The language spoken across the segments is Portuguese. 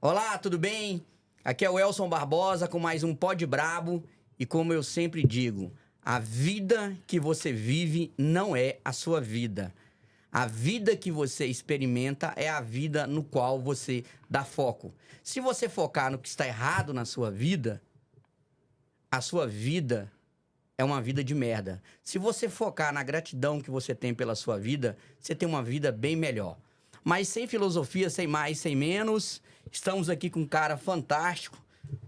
Olá, tudo bem? Aqui é o Elson Barbosa com mais um Pod Brabo e como eu sempre digo, a vida que você vive não é a sua vida. A vida que você experimenta é a vida no qual você dá foco. Se você focar no que está errado na sua vida, a sua vida é uma vida de merda. Se você focar na gratidão que você tem pela sua vida, você tem uma vida bem melhor. Mas sem filosofia, sem mais, sem menos, estamos aqui com um cara fantástico,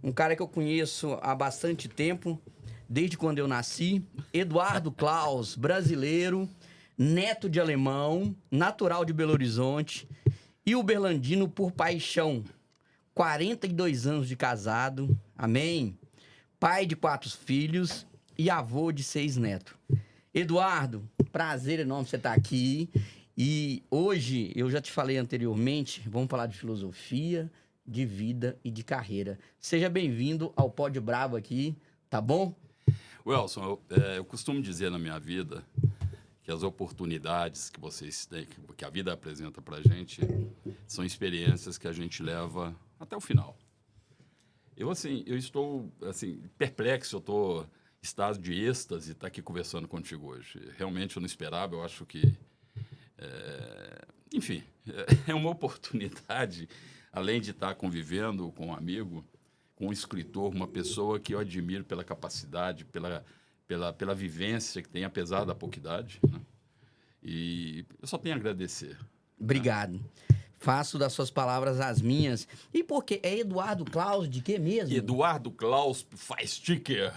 um cara que eu conheço há bastante tempo, desde quando eu nasci, Eduardo Klaus, brasileiro, neto de alemão, natural de Belo Horizonte e uberlandino por paixão. 42 anos de casado, amém? Pai de 4 filhos e avô de 6 netos. Eduardo, prazer enorme você estar aqui. E hoje, eu já te falei anteriormente, vamos falar de filosofia, de vida e de carreira. Seja bem-vindo ao Pod Brabo aqui, tá bom? Wilson, eu costumo dizer na minha vida que as oportunidades que vocês têm, que a vida apresenta pra gente, são experiências que a gente leva até o final. Eu estou, perplexo, eu estou em estado de êxtase estar aqui conversando contigo hoje. Realmente eu não esperava, eu acho que enfim, é uma oportunidade, além de estar convivendo com um amigo, com um escritor, uma pessoa que eu admiro pela capacidade, pela vivência que tem, apesar da pouca idade, né? E eu só tenho a agradecer. Obrigado. Né? Faço das suas palavras as minhas. E por quê? É Eduardo Klaus de quê mesmo? Eduardo Klaus Feisticker.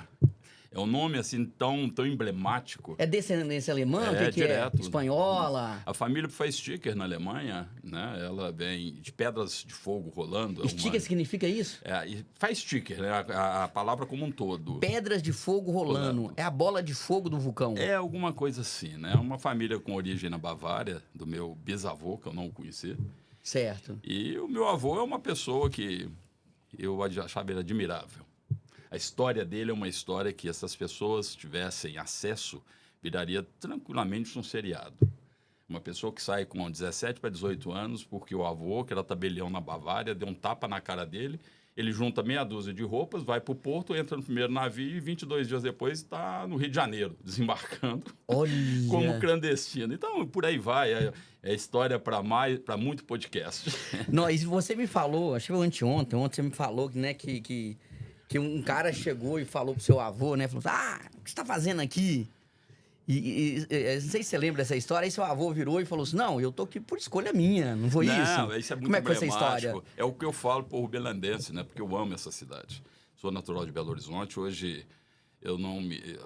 É um nome assim tão emblemático. É descendência alemã? É, que direto. É? Espanhola? A família Feisticker na Alemanha, né? Ela vem de pedras de fogo rolando. Sticker significa isso? E Feisticker, né? A palavra como um todo. Pedras de fogo rolando. É a bola de fogo do vulcão. É alguma coisa assim, né? Uma família com origem na Bavária, do meu bisavô, que eu não conheci. Certo. E o meu avô é uma pessoa que eu achava ele admirável. A história dele é uma história que essas pessoas tivessem acesso, viraria tranquilamente um seriado. Uma pessoa que sai com 17 para 18 anos, porque o avô, que era tabelião na Bavária, deu um tapa na cara dele, ele junta meia dúzia de roupas, vai para o porto, entra no primeiro navio e 22 dias depois está no Rio de Janeiro, desembarcando. Olha. Como clandestino. Então, por aí vai. É história para muito podcast. Não, e você me falou, acho que foi ontem você me falou né, que um cara chegou e falou pro seu avô, né? Falou, o que você tá fazendo aqui? E não sei se você lembra dessa história. Aí seu avô virou e falou assim, não, eu tô aqui por escolha minha, não foi isso? Não, isso é muito Como é que foi essa história? É o que eu falo por uberlandense, né? Porque eu amo essa cidade. Sou natural de Belo Horizonte. Hoje,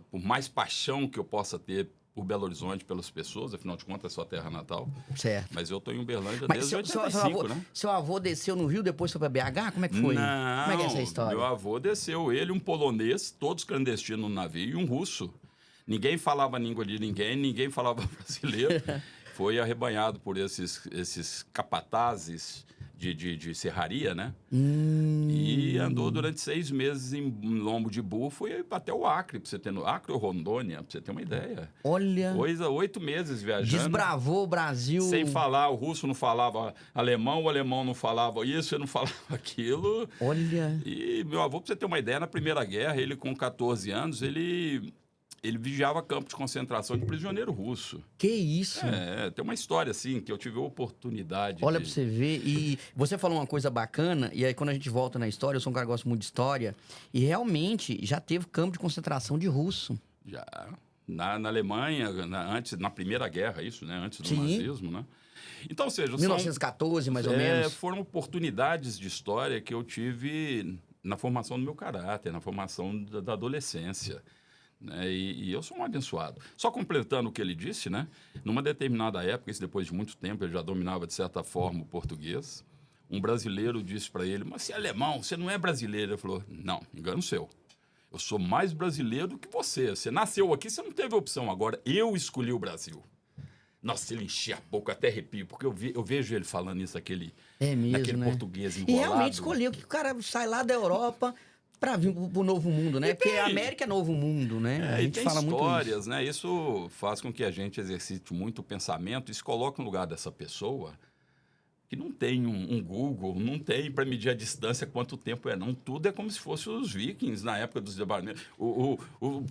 por mais paixão que eu possa ter por Belo Horizonte, pelas pessoas, afinal de contas, é sua terra natal. Certo. Mas eu estou em Uberlândia Mas desde 85, né? Seu avô desceu no Rio, depois foi para BH? Como é que foi? Não, como é que é essa história? Meu avô desceu, ele, um polonês, todos clandestinos no navio, e um russo. Ninguém falava a língua de ninguém falava brasileiro. Foi arrebanhado por esses capatazes de serraria, né? E andou durante 6 meses em lombo de burro, foi até o Acre, pra você ter Acre ou Rondônia, pra você ter uma ideia. Olha. 8 meses viajando. Desbravou o Brasil. Sem falar, o russo não falava alemão, o alemão não falava isso, ele não falava aquilo. Olha. E meu avô, pra você ter uma ideia, na Primeira Guerra, ele com 14 anos, ele vigiava campo de concentração de prisioneiro russo. Que isso? Tem uma história assim, que eu tive a oportunidade Olha pra você ver, e você falou uma coisa bacana, e aí quando a gente volta na história, eu sou um cara que gosta muito de história, e realmente já teve campo de concentração de russo. Já. Na Alemanha, na Primeira Guerra, isso, né? Antes do Sim. nazismo, né? Então, ou seja... 1914, mais ou menos. Foram oportunidades de história que eu tive na formação do meu caráter, na formação da adolescência. Né? E eu sou um abençoado. Só completando o que ele disse, né? Numa determinada época, isso depois de muito tempo, ele já dominava de certa forma o português. Um brasileiro disse para ele, mas você é alemão, você não é brasileiro. Ele falou, não, engano seu. Eu sou mais brasileiro do que você. Você nasceu aqui, você não teve opção. Agora, eu escolhi o Brasil. Nossa, ele enchia a boca, até arrepio, porque eu vejo ele falando isso, naquele português enrolado. E realmente escolheu que o cara sai lá da Europa para vir pro novo mundo, né? Porque a América é novo mundo, né? A gente fala histórias, muito isso. Né? Isso faz com que a gente exercite muito o pensamento e se coloque no lugar dessa pessoa que não tem um Google, não tem para medir a distância, quanto tempo é, não. Tudo é como se fosse os vikings na época dos desbravadores. O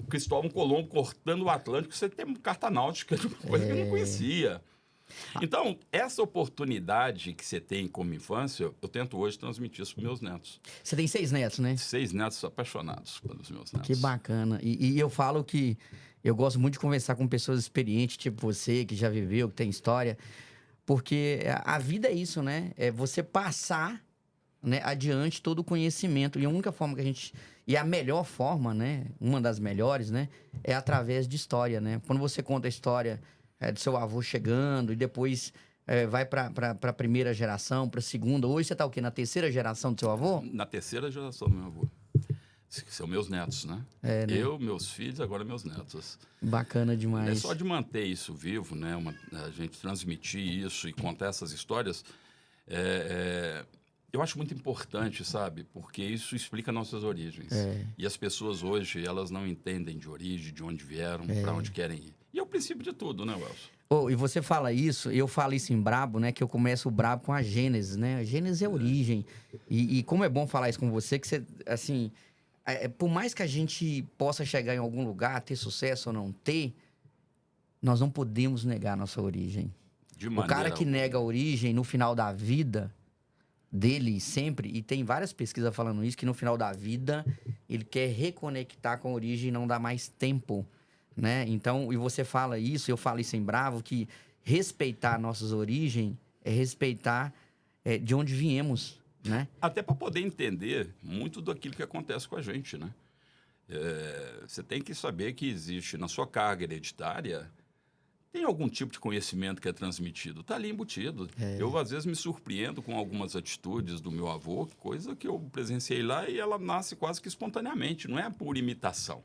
Cristóvão Colombo cortando o Atlântico, você tem carta náutica, de uma coisa que eu não conhecia. Então, essa oportunidade que você tem como infância, eu tento hoje transmitir isso para meus netos. Você tem 6 netos, né? 6 netos apaixonados pelos meus netos. Que bacana. E eu falo que eu gosto muito de conversar com pessoas experientes, tipo você, que já viveu, que tem história. Porque a vida é isso, né? É você passar, né, adiante todo o conhecimento. E a única forma que a gente... E a melhor forma, né? Uma das melhores, né? É através de história, né? Quando você conta a história do seu avô chegando e depois vai para a primeira geração, para a segunda. Hoje você está o quê? Na terceira geração do seu avô? Na terceira geração do meu avô. São meus netos, né? Né? Eu, meus filhos, agora meus netos. Bacana demais. É só de manter isso vivo, né? A gente transmitir isso e contar essas histórias. Eu acho muito importante, sabe? Porque isso explica nossas origens. E as pessoas hoje, elas não entendem de origem, de onde vieram, para onde querem ir. E é o princípio de tudo, né, Welson? E você fala isso, eu falo isso em Brabo, né? Que eu começo o Brabo com a Gênesis, né? A Gênesis é a origem. E como é bom falar isso com você, que você, assim... por mais que a gente possa chegar em algum lugar, ter sucesso ou não ter, nós não podemos negar a nossa origem. O cara que nega a origem no final da vida dele sempre, e tem várias pesquisas falando isso, que no final da vida ele quer reconectar com a origem e não dá mais tempo, né? Então, e você fala isso, eu falo isso em Bravo, que respeitar nossas origens é respeitar de onde viemos, né? Até para poder entender muito daquilo que acontece com a gente, né? Você tem que saber que existe na sua carga hereditária, tem algum tipo de conhecimento que é transmitido, está ali embutido. Eu, às vezes, me surpreendo com algumas atitudes do meu avô, coisa que eu presenciei lá e ela nasce quase que espontaneamente, não é por imitação.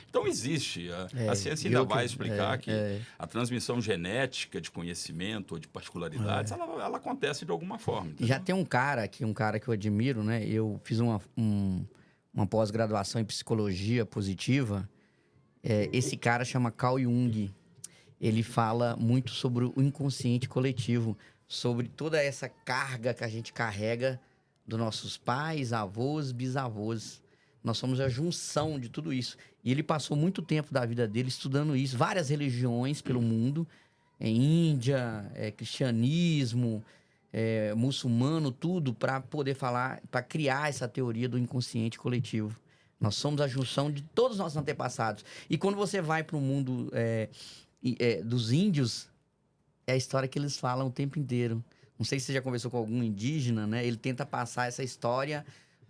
Então, existe. A ciência ainda vai explicar que a transmissão genética de conhecimento ou de particularidades, ela acontece de alguma forma. Entendeu? Já tem um cara que eu admiro, né? Eu fiz uma pós-graduação em psicologia positiva. Esse cara chama Carl Jung. Ele fala muito sobre o inconsciente coletivo, sobre toda essa carga que a gente carrega dos nossos pais, avós, bisavós. Nós somos a junção de tudo isso. E ele passou muito tempo da vida dele estudando isso, várias religiões pelo mundo, Índia, cristianismo, muçulmano, tudo, para poder falar, para criar essa teoria do inconsciente coletivo. Nós somos a junção de todos os nossos antepassados. E quando você vai para o mundo dos índios, é a história que eles falam o tempo inteiro. Não sei se você já conversou com algum indígena, né? Ele tenta passar essa história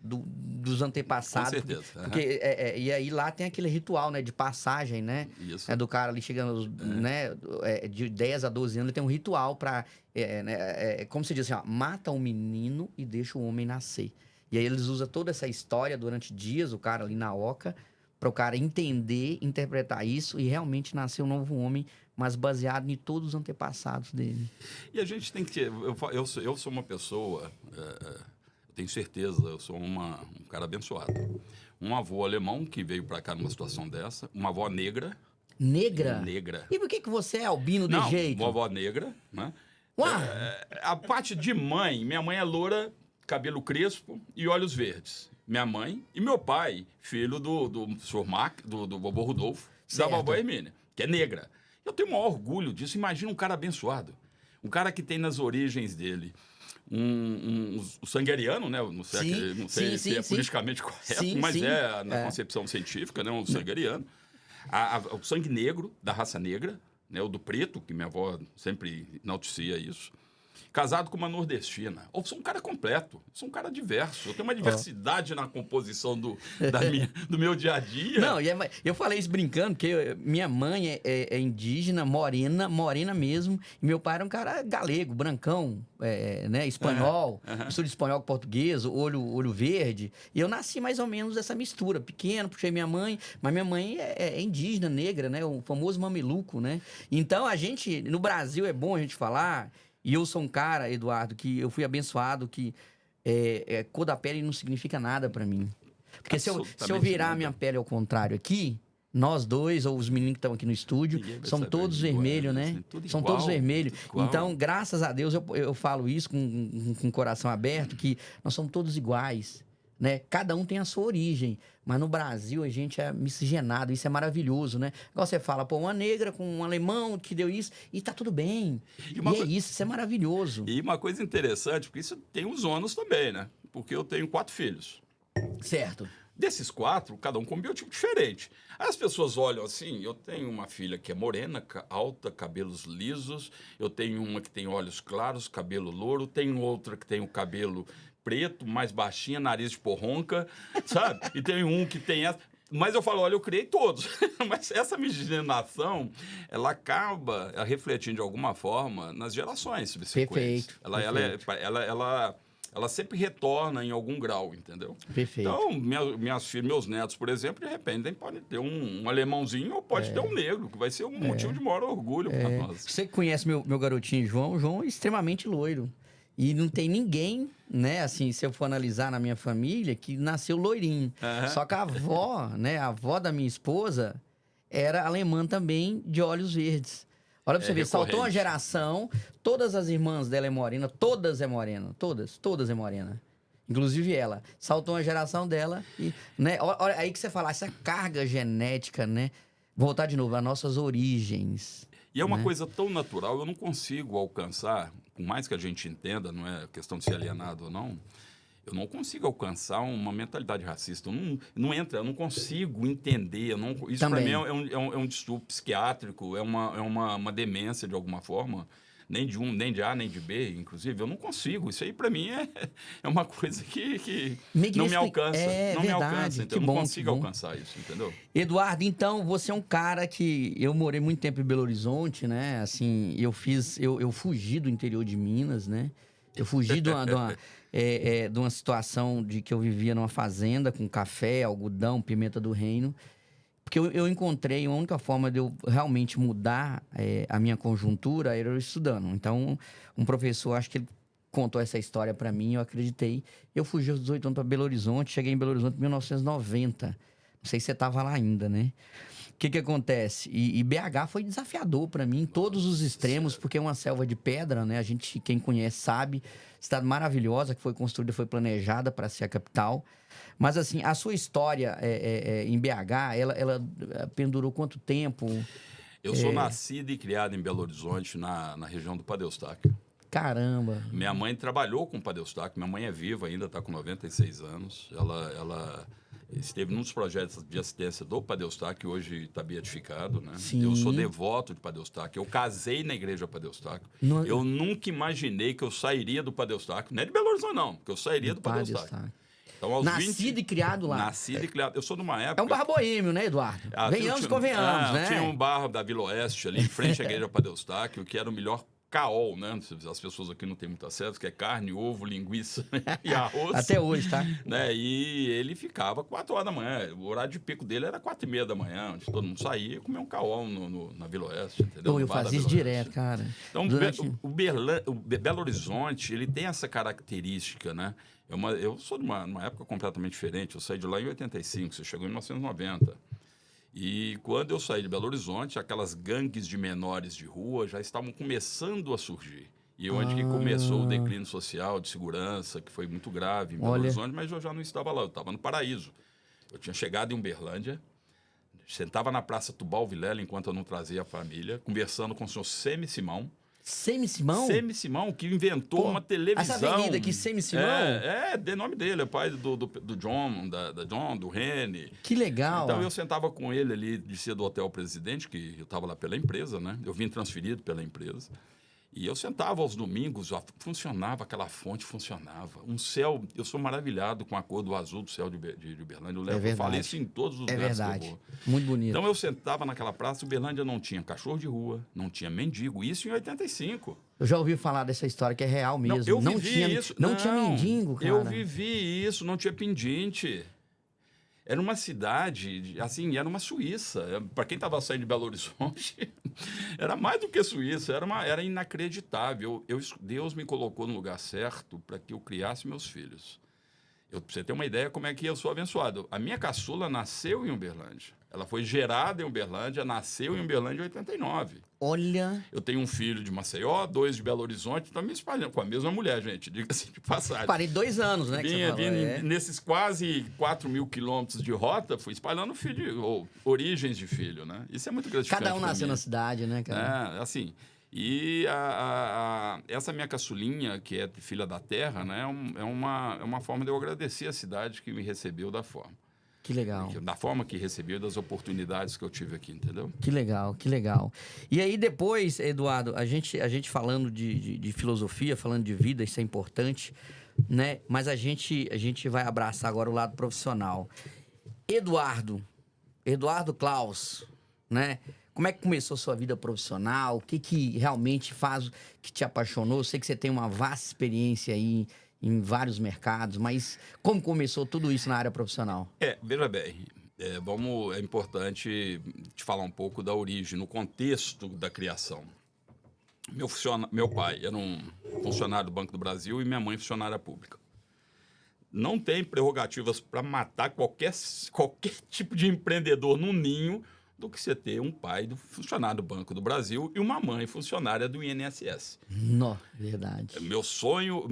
dos antepassados. Com certeza. Porque, e aí lá tem aquele ritual, né? De passagem, né? Isso. Do cara ali chegando, né? De 10 a 12 anos, ele tem um ritual para... como se diz assim, ó, mata um menino e deixa o homem nascer. E aí eles usam toda essa história durante dias, o cara ali na oca, para o cara entender, interpretar isso e realmente nascer um novo homem, mas baseado em todos os antepassados dele. E a gente tem que... Eu sou uma pessoa... tenho certeza, eu sou um cara abençoado. Um avô alemão que veio para cá numa situação dessa, uma avó negra. Negra? Negra. E por que você é albino de jeito? Uma avó negra, né? Uau! A parte de mãe, minha mãe é loura, cabelo crespo e olhos verdes. Minha mãe e meu pai, filho do senhor do vovô Rodolfo, da vovó Hermínia, que é negra. Eu tenho o maior orgulho disso. Imagina um cara abençoado. Um cara que tem nas origens dele o sangue ariano, né? Não sei se é politicamente correto, mas na concepção científica, né? Um sangue ariano. O sangue negro, da raça negra, né? O do preto, que minha avó sempre enaltecia isso. Casado com uma nordestina. Eu sou um cara completo, sou um cara diverso. Eu tenho uma diversidade na composição do meu dia a dia. Não, eu falei isso brincando, porque minha mãe é indígena, morena mesmo, e meu pai era um cara galego, brancão, né, espanhol, mistura de espanhol com português, olho verde. E eu nasci mais ou menos dessa mistura, pequeno, puxei minha mãe, mas minha mãe é indígena, negra, né, o famoso mameluco, né? Então, no Brasil é bom a gente falar... E eu sou um cara, Eduardo, que eu fui abençoado, que cor da pele não significa nada pra mim. Porque se eu virar a minha pele ao contrário aqui, Nós dois, ou os meninos que estão aqui no estúdio, Ninguém vai somos saber todos de igual, vermelhos, né? assim, tudo São igual, todos vermelhos. tudo igual. Então, graças a Deus, eu falo isso com o coração aberto, que nós somos todos iguais, né? Cada um tem a sua origem, mas no Brasil a gente é miscigenado, isso é maravilhoso, né? Igual você fala, pô, uma negra com um alemão que deu isso, e tá tudo bem. E é isso é maravilhoso. E uma coisa interessante, porque isso tem os ônus também, né? Porque eu tenho 4 filhos. Certo. Desses 4, cada um com um biotipo diferente. Aí as pessoas olham assim, eu tenho uma filha que é morena, alta, cabelos lisos, eu tenho uma que tem olhos claros, cabelo louro, tenho outra que tem o cabelo preto, mais baixinha, nariz de porronca, sabe? E tem um que tem essa... Mas eu falo, olha, eu criei todos. Mas essa miscigenação, ela acaba refletindo de alguma forma nas gerações subsequentes. Perfeito. Ela sempre retorna em algum grau, entendeu? Perfeito. Então, minhas filhas, meus netos, por exemplo, de repente, podem ter um alemãozinho ou pode ter um negro, que vai ser um motivo de maior orgulho para nós. Você que conhece meu garotinho João, o João é extremamente loiro. E não tem ninguém, né, assim, se eu for analisar na minha família, que nasceu loirinho. Só que a avó, né, a avó da minha esposa, era alemã também, de olhos verdes. Olha pra você ver, saltou uma geração, todas as irmãs dela é morena, todas é morena, todas é morena. Inclusive ela. Saltou uma geração dela e, né, olha aí que você fala, essa carga genética, né, voltar de novo às nossas origens. E é uma coisa tão natural, eu não consigo alcançar, por mais que a gente entenda, não é questão de ser alienado ou não, eu não consigo alcançar uma mentalidade racista. Não entra, eu não consigo entender. Isso para mim é um distúrbio psiquiátrico, é uma demência de alguma forma. Nem de A, nem de B, inclusive. Eu não consigo. Isso aí, para mim, é uma coisa que não me alcança. Não me alcança. Então, eu não consigo alcançar isso, entendeu? Eduardo, então, você é um cara que... Eu morei muito tempo em Belo Horizonte, né? Assim, eu fugi do interior de Minas, né? Eu fugi de uma situação de que eu vivia numa fazenda com café, algodão, pimenta do reino. Porque eu encontrei, a única forma de eu realmente mudar a minha conjuntura era eu estudando. Então, um professor, acho que ele contou essa história para mim, eu acreditei. Eu fugi aos 18 anos para Belo Horizonte, cheguei em Belo Horizonte em 1990. Não sei se você estava lá ainda, né? O que acontece? E BH foi desafiador para mim, em todos os extremos, porque é uma selva de pedra, né? A gente, quem conhece, sabe. Cidade maravilhosa, que foi construída, foi planejada para ser a capital. Mas, assim, a sua história em BH, ela pendurou quanto tempo? Eu sou nascido e criado em Belo Horizonte, na região do Padre Eustáquio. Caramba! Minha mãe trabalhou com o Padre Eustáquio. Minha mãe é viva ainda, está com 96 anos. Ela esteve num dos projetos de assistência do Padre Eustáquio, que hoje está beatificado, né? Sim. Eu sou devoto de Padre Eustáquio. Eu casei na igreja Padre Eustáquio. Não... Eu nunca imaginei que eu sairia do Padre Eustáquio. Não é de Belo Horizonte, não, que eu sairia do Padre Eustáquio. Então, nascido e criado lá. Nascido e criado. Eu sou numa época... É um bar boêmio, né, Eduardo? Venhamos e convenhamos, né? Tinha um bar da Vila Oeste, ali em frente à igreja Padre Eustáquio, que era o melhor caol, né? As pessoas aqui não têm muito acesso, que é carne, ovo, linguiça e arroz. Até hoje, tá? Né? E ele ficava 4 horas da manhã. O horário de pico dele era 4h30 da manhã, onde todo mundo saía e comia um caol na Vila Oeste, entendeu? Eu fazia isso direto, cara. Então, o Belo Horizonte, ele tem essa característica, né? Eu sou de uma época completamente diferente. Eu saí de lá em 85, você chegou em 1990. E quando eu saí de Belo Horizonte, aquelas gangues de menores de rua já estavam começando a surgir. E onde que começou o declínio social, de segurança, que foi muito grave em Belo Horizonte, mas eu já não estava lá, eu estava no Paraíso. Eu tinha chegado em Uberlândia, sentava na Praça Tubal Vilela, enquanto eu não trazia a família, conversando com o senhor Semi Simão. Semi Simão? Semi Simão, que inventou uma televisão. Essa avenida aqui, Semi Simão? De nome dele, é pai do John, da John, do Rene. Que legal. Então eu sentava com ele ali, descia do Hotel Presidente, que eu estava lá pela empresa, né? Eu vim transferido pela empresa. E eu sentava aos domingos, funcionava, aquela fonte funcionava. Um céu, eu sou maravilhado com a cor do azul do céu de Uberlândia. Eu falei isso em todos os lugares que eu vou. Muito bonito. Então eu sentava naquela praça, Uberlândia não tinha cachorro de rua, não tinha mendigo, isso em 85. Eu já ouvi falar dessa história que é real mesmo. Não tinha isso. Não tinha mendigo, cara. Eu vivi isso, não tinha pendente. Era uma cidade, assim, era uma Suíça. Para quem estava saindo de Belo Horizonte, era mais do que Suíça, era inacreditável. Deus me colocou no lugar certo para que eu criasse meus filhos. Para você ter uma ideia como é que eu sou abençoado. A minha caçula nasceu em Uberlândia. Ela foi gerada em Uberlândia, nasceu em Uberlândia em 89. Olha... Eu tenho um filho de Maceió, 2 de Belo Horizonte, então me espalhando com a mesma mulher, gente, diga-se de passagem. Parei 2 anos, né? Vinha nesses quase 4.000 quilômetros de rota, fui espalhando filho, origens de filho, né? Isso é muito gratificante. Cada um nasceu na cidade, né, cara? Assim... E essa minha caçulinha, que é filha da terra, né, é uma forma de eu agradecer a cidade que me recebeu da forma. Que legal. Da forma que recebeu, das oportunidades que eu tive aqui, entendeu? Que legal, que legal. E aí depois, Eduardo, a gente falando de filosofia, falando de vida, isso é importante, né? Mas a gente vai abraçar agora o lado profissional. Eduardo Klaus, né? Como é que começou a sua vida profissional? O que realmente faz, que te apaixonou? Eu sei que você tem uma vasta experiência aí em vários mercados, mas como começou tudo isso na área profissional? Veja bem, é importante te falar um pouco da origem, no contexto da criação. Meu pai era um funcionário do Banco do Brasil e minha mãe funcionária pública. Não tem prerrogativas para matar qualquer tipo de empreendedor no ninho do que você ter um pai funcionário do Banco do Brasil e uma mãe funcionária do INSS. Não, verdade. Meu sonho,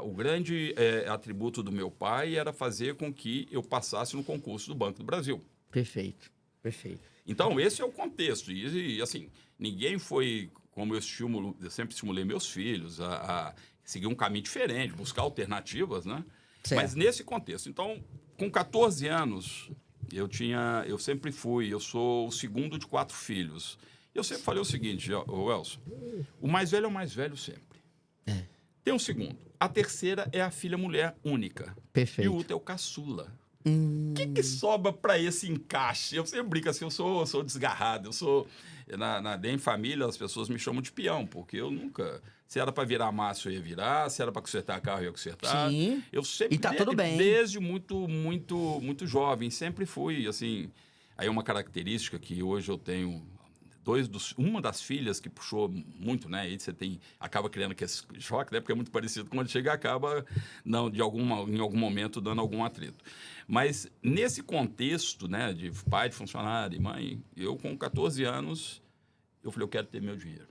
o grande atributo do meu pai era fazer com que eu passasse no concurso do Banco do Brasil. Perfeito, perfeito. Então, esse é o contexto. E assim, ninguém foi, como eu sempre estimulei meus filhos a seguir um caminho diferente, buscar alternativas, né? Certo. Mas nesse contexto. Então, com 14 anos... Eu sempre eu sou o segundo de 4 filhos. Eu sempre falei o seguinte, Elson, o mais velho é o mais velho sempre. Tem um segundo. A terceira é a filha mulher única. Perfeito. E o outro é o caçula. O que sobra para esse encaixe? Eu sempre brinco assim, eu sou desgarrado, em família as pessoas me chamam de peão, porque eu nunca... Se era para virar massa, eu ia virar. Se era para consertar carro, eu ia consertar. Sim. Eu sempre, e tá tudo bem. Desde muito jovem, sempre fui, assim... Aí é uma característica que hoje eu tenho... Uma das filhas que puxou muito, né? Aí você acaba criando esse choque, né? Porque é muito parecido. Quando chega, acaba, em algum momento, dando algum atrito. Mas nesse contexto, né? De pai de funcionário e mãe, eu com 14 anos, eu falei, eu quero ter meu dinheiro.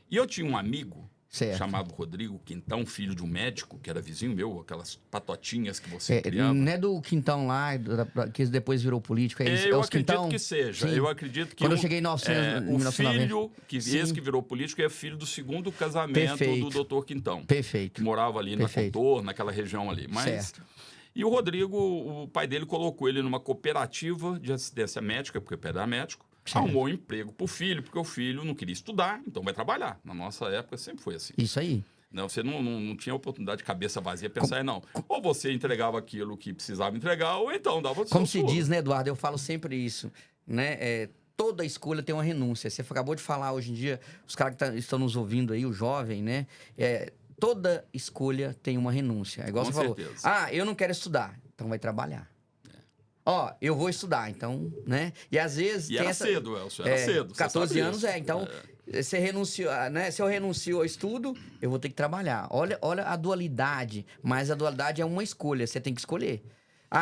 E eu tinha um amigo chamado Rodrigo Quintão, filho de um médico, que era vizinho meu, aquelas patotinhas que você criava. Não é do Quintão lá, que depois virou político, eu acredito que seja. Sim. Eu acredito que... Quando eu cheguei em 1990. O filho, esse que virou político, é filho do segundo casamento do doutor Quintão. Perfeito. Que morava ali na Contorno, naquela região ali. Certo. E o Rodrigo, o pai dele colocou ele numa cooperativa de assistência médica, porque o pai era médico. Arrumou um emprego para o filho, porque o filho não queria estudar, então vai trabalhar. Na nossa época sempre foi assim. Isso aí. Não, você não tinha oportunidade de cabeça vazia pensar, não. Ou você entregava aquilo que precisava entregar, ou então dava... Como se diz, né, Eduardo? Eu falo sempre isso, né? Toda escolha tem uma renúncia. Você acabou de falar hoje em dia, os caras que estão nos ouvindo aí, o jovem, né? Toda escolha tem uma renúncia. É igual você falou. Eu não quero estudar, então vai trabalhar. Eu vou estudar, então, né? E às vezes... era cedo, Elcio, era cedo. 14 anos, então... Você renunciou, né? Se eu renuncio ao estudo, eu vou ter que trabalhar. Olha a dualidade, mas a dualidade é uma escolha, você tem que escolher.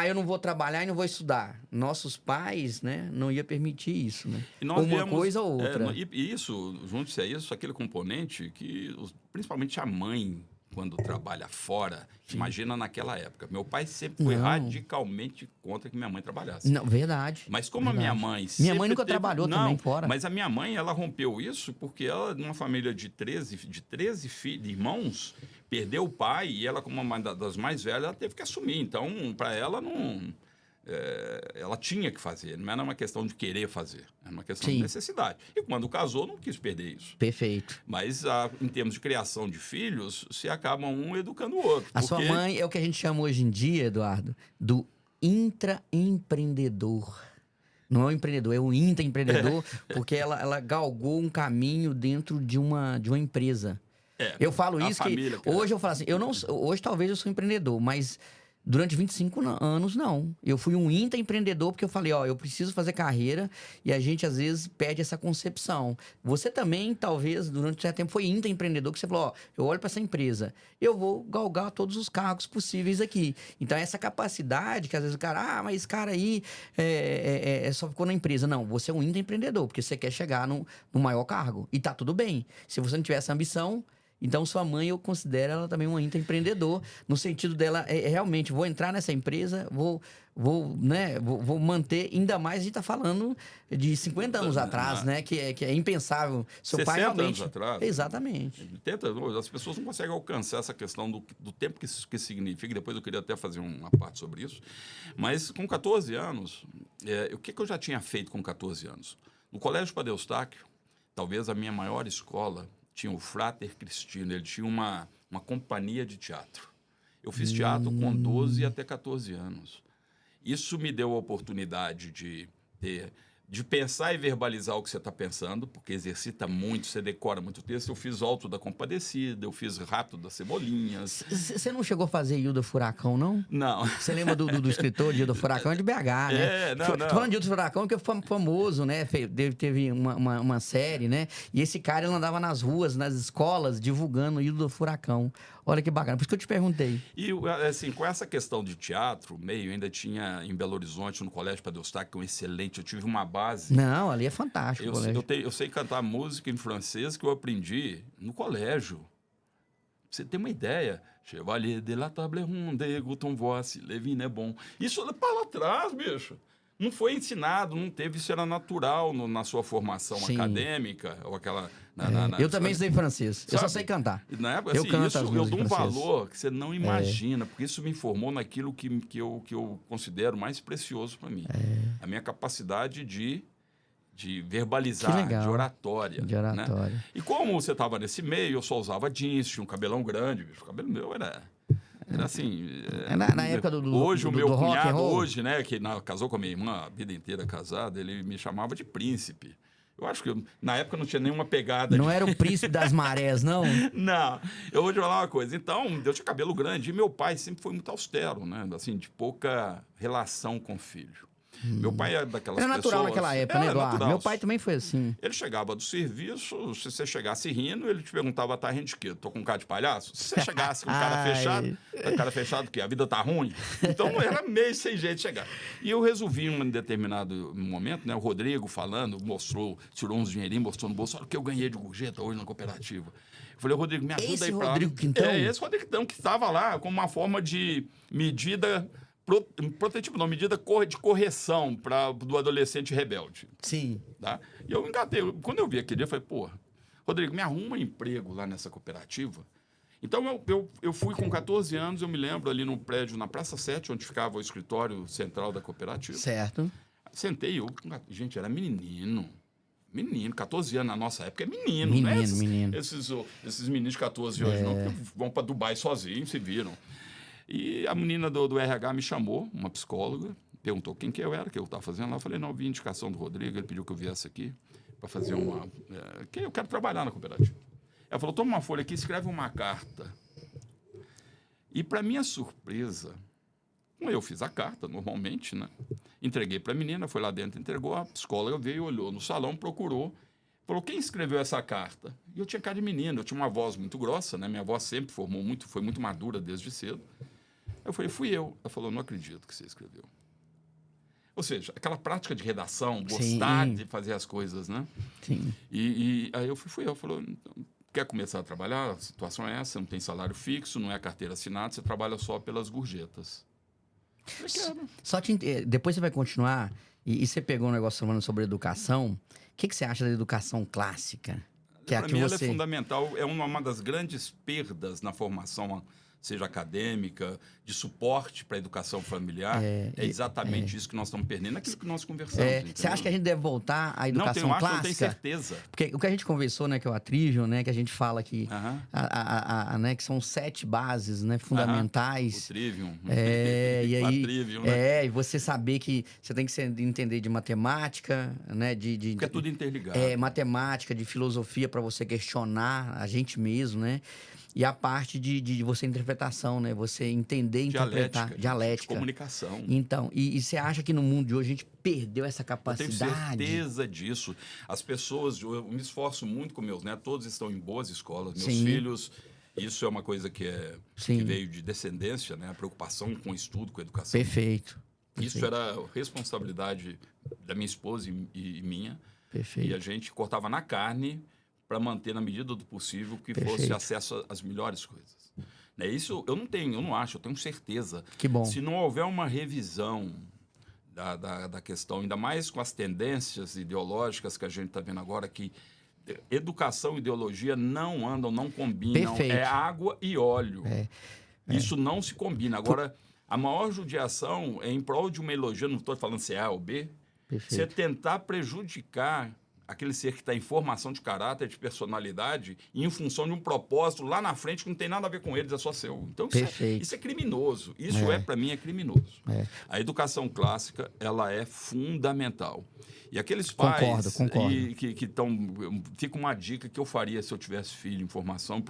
Eu não vou trabalhar e não vou estudar. Nossos pais, né, não iam permitir isso, né? Uma coisa ou outra. E isso, junto-se a isso, aquele componente que, principalmente a mãe, quando trabalha fora, imagina naquela época. Meu pai sempre foi radicalmente contra que minha mãe trabalhasse. Não, verdade. Mas como a minha mãe... Minha mãe nunca trabalhou também fora. Mas a minha mãe, ela rompeu isso porque ela, numa família de 13 irmãos, perdeu o pai e ela, como uma das mais velhas, ela teve que assumir. Então, para ela, ela tinha que fazer. Não era uma questão de querer fazer. Era uma questão de necessidade. E quando casou, não quis perder isso. Perfeito. Mas, em termos de criação de filhos, se acaba um educando o outro. A sua mãe é o que a gente chama hoje em dia, Eduardo, do intraempreendedor. Não é o empreendedor, é o intraempreendedor, porque ela galgou um caminho dentro de uma empresa. Eu falo isso que... Hoje eu falo assim, hoje talvez eu sou empreendedor, mas Durante 25 anos, não. Eu fui um intraempreendedor porque eu falei, ó, eu preciso fazer carreira e a gente, às vezes, perde essa concepção. Você também, talvez, durante um certo tempo, foi intraempreendedor que você falou, ó, eu olho para essa empresa, eu vou galgar todos os cargos possíveis aqui. Então, essa capacidade que, às vezes, o cara, mas esse cara aí só ficou na empresa. Não, você é um intraempreendedor porque você quer chegar no maior cargo. E tá tudo bem. Se você não tiver essa ambição... Então, sua mãe, eu considero ela também uma intraempreendedor, no sentido dela, realmente, vou entrar nessa empresa, vou manter, ainda mais a gente está falando de 50 anos atrás, né? Que é impensável. Seu pai realmente... anos atrás. Exatamente. 80, as pessoas não conseguem alcançar essa questão do tempo que isso significa. Depois eu queria até fazer uma parte sobre isso. Mas, com 14 anos, o que eu já tinha feito com 14 anos? No Colégio Padre Eustáquio, talvez a minha maior escola... tinha o Frater Cristino, ele tinha uma companhia de teatro. Eu fiz teatro com 12 até 14 anos. Isso me deu a oportunidade de pensar e verbalizar o que você está pensando, porque exercita muito, você decora muito texto. Eu fiz Alto da Compadecida, eu fiz Rato das Cebolinhas. Você não chegou a fazer Hilda Furacão, não? Não. Você lembra do escritor de Hilda Furacão? É de BH, né? Não. Tô falando de Hilda Furacão, que é famoso, né? Teve uma série, né? E esse cara, ele andava nas ruas, nas escolas, divulgando Hilda Furacão. Olha que bacana, por isso que eu te perguntei. E, assim, com essa questão de teatro, meio, ainda tinha em Belo Horizonte, no Colégio Padre Eustáquio, que é um excelente, eu tive uma base. Não, ali é fantástico. Eu sei cantar música em francês que eu aprendi no colégio. Pra você ter uma ideia. Chevalier de la table ronde, gouton voici, Levine é bom. Isso é para lá atrás, bicho. Não foi ensinado, não teve, isso era natural na sua formação acadêmica, ou aquela... eu também estudei francês, eu só sei cantar. Na época, eu assim, canto isso as eu músicas dou um francesas. valor que você não imagina, porque isso me formou naquilo que eu considero mais precioso para mim. A minha capacidade de verbalizar, de oratória. De oratória. Né? E como você estava nesse meio, eu só usava jeans, tinha um cabelão grande, bicho. O cabelo meu era assim... Na época do hoje, o meu rock and cunhado, roll. hoje, né, que casou com a minha irmã, a vida inteira casada, ele me chamava de príncipe. Eu acho que na época não tinha nenhuma pegada. Não era o príncipe das marés, não? Não. Eu vou te falar uma coisa. Então, eu tinha cabelo grande e meu pai sempre foi muito austero, né? Assim, de pouca relação com o filho. Meu pai era daquelas pessoas... Era natural naquela época, né, Eduardo? Natural. Meu pai também foi assim. Ele chegava do serviço, se você chegasse rindo, ele te perguntava, tá rindo de quê? Tô com cara de palhaço? Se você chegasse com cara fechado, o quê? A vida tá ruim? Então, era meio sem jeito de chegar. E eu resolvi, em um determinado momento, né, o Rodrigo falando, tirou uns dinheirinhos, mostrou no bolso, olha o que eu ganhei de gorjeta hoje na cooperativa. Eu falei, Rodrigo, me ajuda aí pra... Rodrigo Quintão? Esse Rodrigo Quintão que estava lá como uma forma de medida... protetivo não, medida de correção do adolescente rebelde. Sim. Tá? E eu engatei. Quando eu vi aquele dia, eu falei, pô, Rodrigo, me arruma um emprego lá nessa cooperativa. Então, eu fui com 14 anos, eu me lembro, ali no prédio, na Praça 7, onde ficava o escritório central da cooperativa. Certo. Sentei, gente, era menino. Menino, 14 anos na nossa época é menino, menino, né? Menino. Esses meninos de 14 hoje não, que vão para Dubai sozinhos, se viram. E a menina do RH me chamou, uma psicóloga, perguntou quem que eu era, que eu estava fazendo lá. Eu falei, não, eu vi indicação do Rodrigo, ele pediu que eu viesse aqui para fazer que eu quero trabalhar na cooperativa. Ela falou, toma uma folha aqui, escreve uma carta. E, para minha surpresa, eu fiz a carta, normalmente, né? Entreguei para a menina, foi lá dentro, entregou, a psicóloga veio, olhou no salão, procurou, falou, quem escreveu essa carta? E eu tinha cara de menino, eu tinha uma voz muito grossa, né? Minha voz sempre foi muito madura desde cedo. Eu falei, fui eu. Ela falou, não acredito que você escreveu. Ou seja, aquela prática de redação, gostar de fazer as coisas, né? Sim. E aí fui eu. Falou, quer começar a trabalhar? A situação é essa, não tem salário fixo, não é carteira assinada, você trabalha só pelas gorjetas. Eu quero. Depois você vai continuar, e você pegou um negócio falando sobre educação. O que você acha da educação clássica? Para mim, ela é fundamental, é uma das grandes perdas na formação, seja acadêmica, de suporte para a educação familiar. É exatamente isso que nós estamos perdendo, aquilo que nós conversamos. Você acha que a gente deve voltar à educação clássica? Não tenho certeza. Porque o que a gente conversou, né, que é o Atrivium, né, que a gente fala que, né, que são 7 bases, né, fundamentais. O Trivium. E aí, Trivium, né? e você saber que você tem que entender de matemática, né, porque é tudo interligado. Matemática, de filosofia para você questionar a gente mesmo, né? e a parte de você interpretação, né? Você entender e interpretar. De Dialética. comunicação. Então, e você acha que no mundo de hoje a gente perdeu essa Eu capacidade? tenho certeza disso. As pessoas, eu me esforço muito com meus netos, todos estão em boas escolas. Meus Sim. filhos, isso é uma coisa que Sim. veio de descendência, né? A preocupação com o estudo, com a educação. Perfeito. Isso era responsabilidade da minha esposa e minha. Perfeito. E a gente cortava na carne para manter, na medida do possível, que fosse Perfeito. acesso às melhores coisas. Né? Isso eu não acho, eu tenho certeza. Que bom. Se não houver uma revisão da questão, ainda mais com as tendências ideológicas que a gente está vendo agora, que educação e ideologia não andam, não combinam. Perfeito. É água e óleo. Isso não se combina. Agora, a maior judiação é em prol de uma ideologia, não estou falando se é A ou B, Perfeito. você tentar prejudicar aquele ser que está em formação de caráter, de personalidade, e em função de um propósito lá na frente que não tem nada a ver com eles, é só seu. Então, isso é criminoso. Isso para mim, é criminoso. A educação clássica, ela é fundamental. E aqueles pais Concordo. que estão... Fica uma dica que eu faria se eu tivesse filho em formação,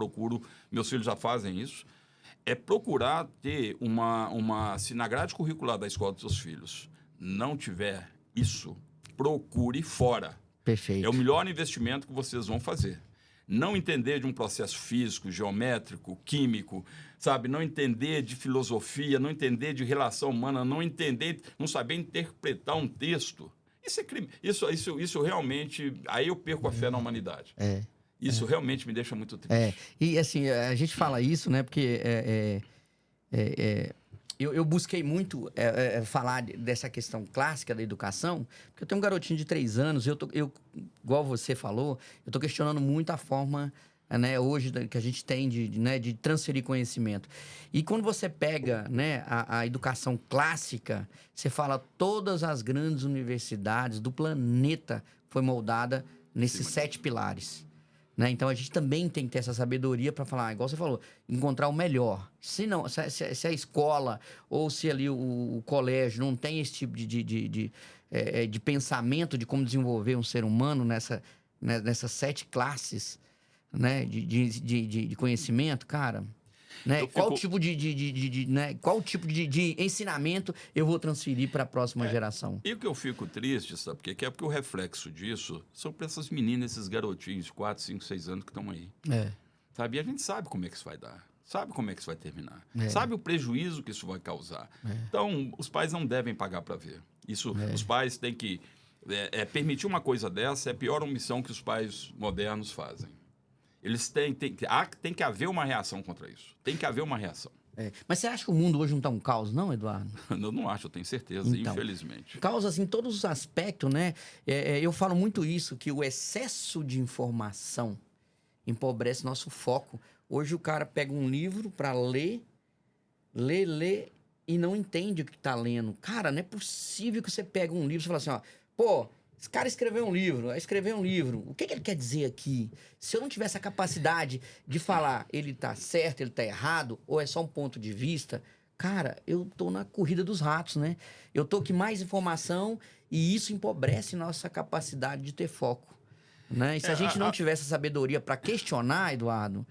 meus filhos já fazem isso, é procurar ter se na grade curricular da escola dos seus filhos não tiver isso, procure fora. Perfeito. É o melhor investimento que vocês vão fazer. Não entender de um processo físico, geométrico, químico, sabe? Não entender de filosofia, não entender de relação humana, não saber interpretar um texto. Isso é crime. Isso realmente... Aí eu perco a fé na humanidade. Isso realmente me deixa muito triste. E assim, a gente fala isso, né? Porque eu busquei muito falar dessa questão clássica da educação, porque eu tenho um garotinho de 3 anos, igual você falou, eu estou questionando muito a forma, né, hoje que a gente tem de transferir conhecimento. E quando você pega, né, a educação clássica, você fala todas as grandes universidades do planeta foi moldada nesses 7 pilares. Né? Então, a gente também tem que ter essa sabedoria para falar, igual você falou, encontrar o melhor. Se a escola ou se ali o colégio não tem esse tipo de pensamento de como desenvolver um ser humano nessas 7 classes, né? de conhecimento, cara... Né? Qual tipo de ensinamento eu vou transferir para a próxima geração? E o que eu fico triste, sabe por quê? É porque o reflexo disso são para essas meninas, esses garotinhos de 4, 5, 6 anos que estão aí. Sabe? E a gente sabe como é que isso vai dar. Sabe como é que isso vai terminar. Sabe o prejuízo que isso vai causar. Então, os pais não devem pagar para ver. Os pais têm que... permitir uma coisa dessa é a pior omissão que os pais modernos fazem. Eles tem que haver uma reação contra isso. Tem que haver uma reação. Mas você acha que o mundo hoje não está um caos, não, Eduardo? Eu não acho, eu tenho certeza, então, infelizmente. Caos, assim, em todos os aspectos, né? Eu falo muito isso, que o excesso de informação empobrece nosso foco. Hoje o cara pega um livro para ler e não entende o que está lendo. Cara, não é possível que você pegue um livro e fala assim, ó, pô... Esse cara escreveu um livro. O que ele quer dizer aqui? Se eu não tivesse a capacidade de falar ele tá certo, ele tá errado, ou é só um ponto de vista, cara, eu tô na corrida dos ratos, né? Eu tô com mais informação e isso empobrece nossa capacidade de ter foco, né? E se a gente não tiver essa sabedoria para questionar, Eduardo,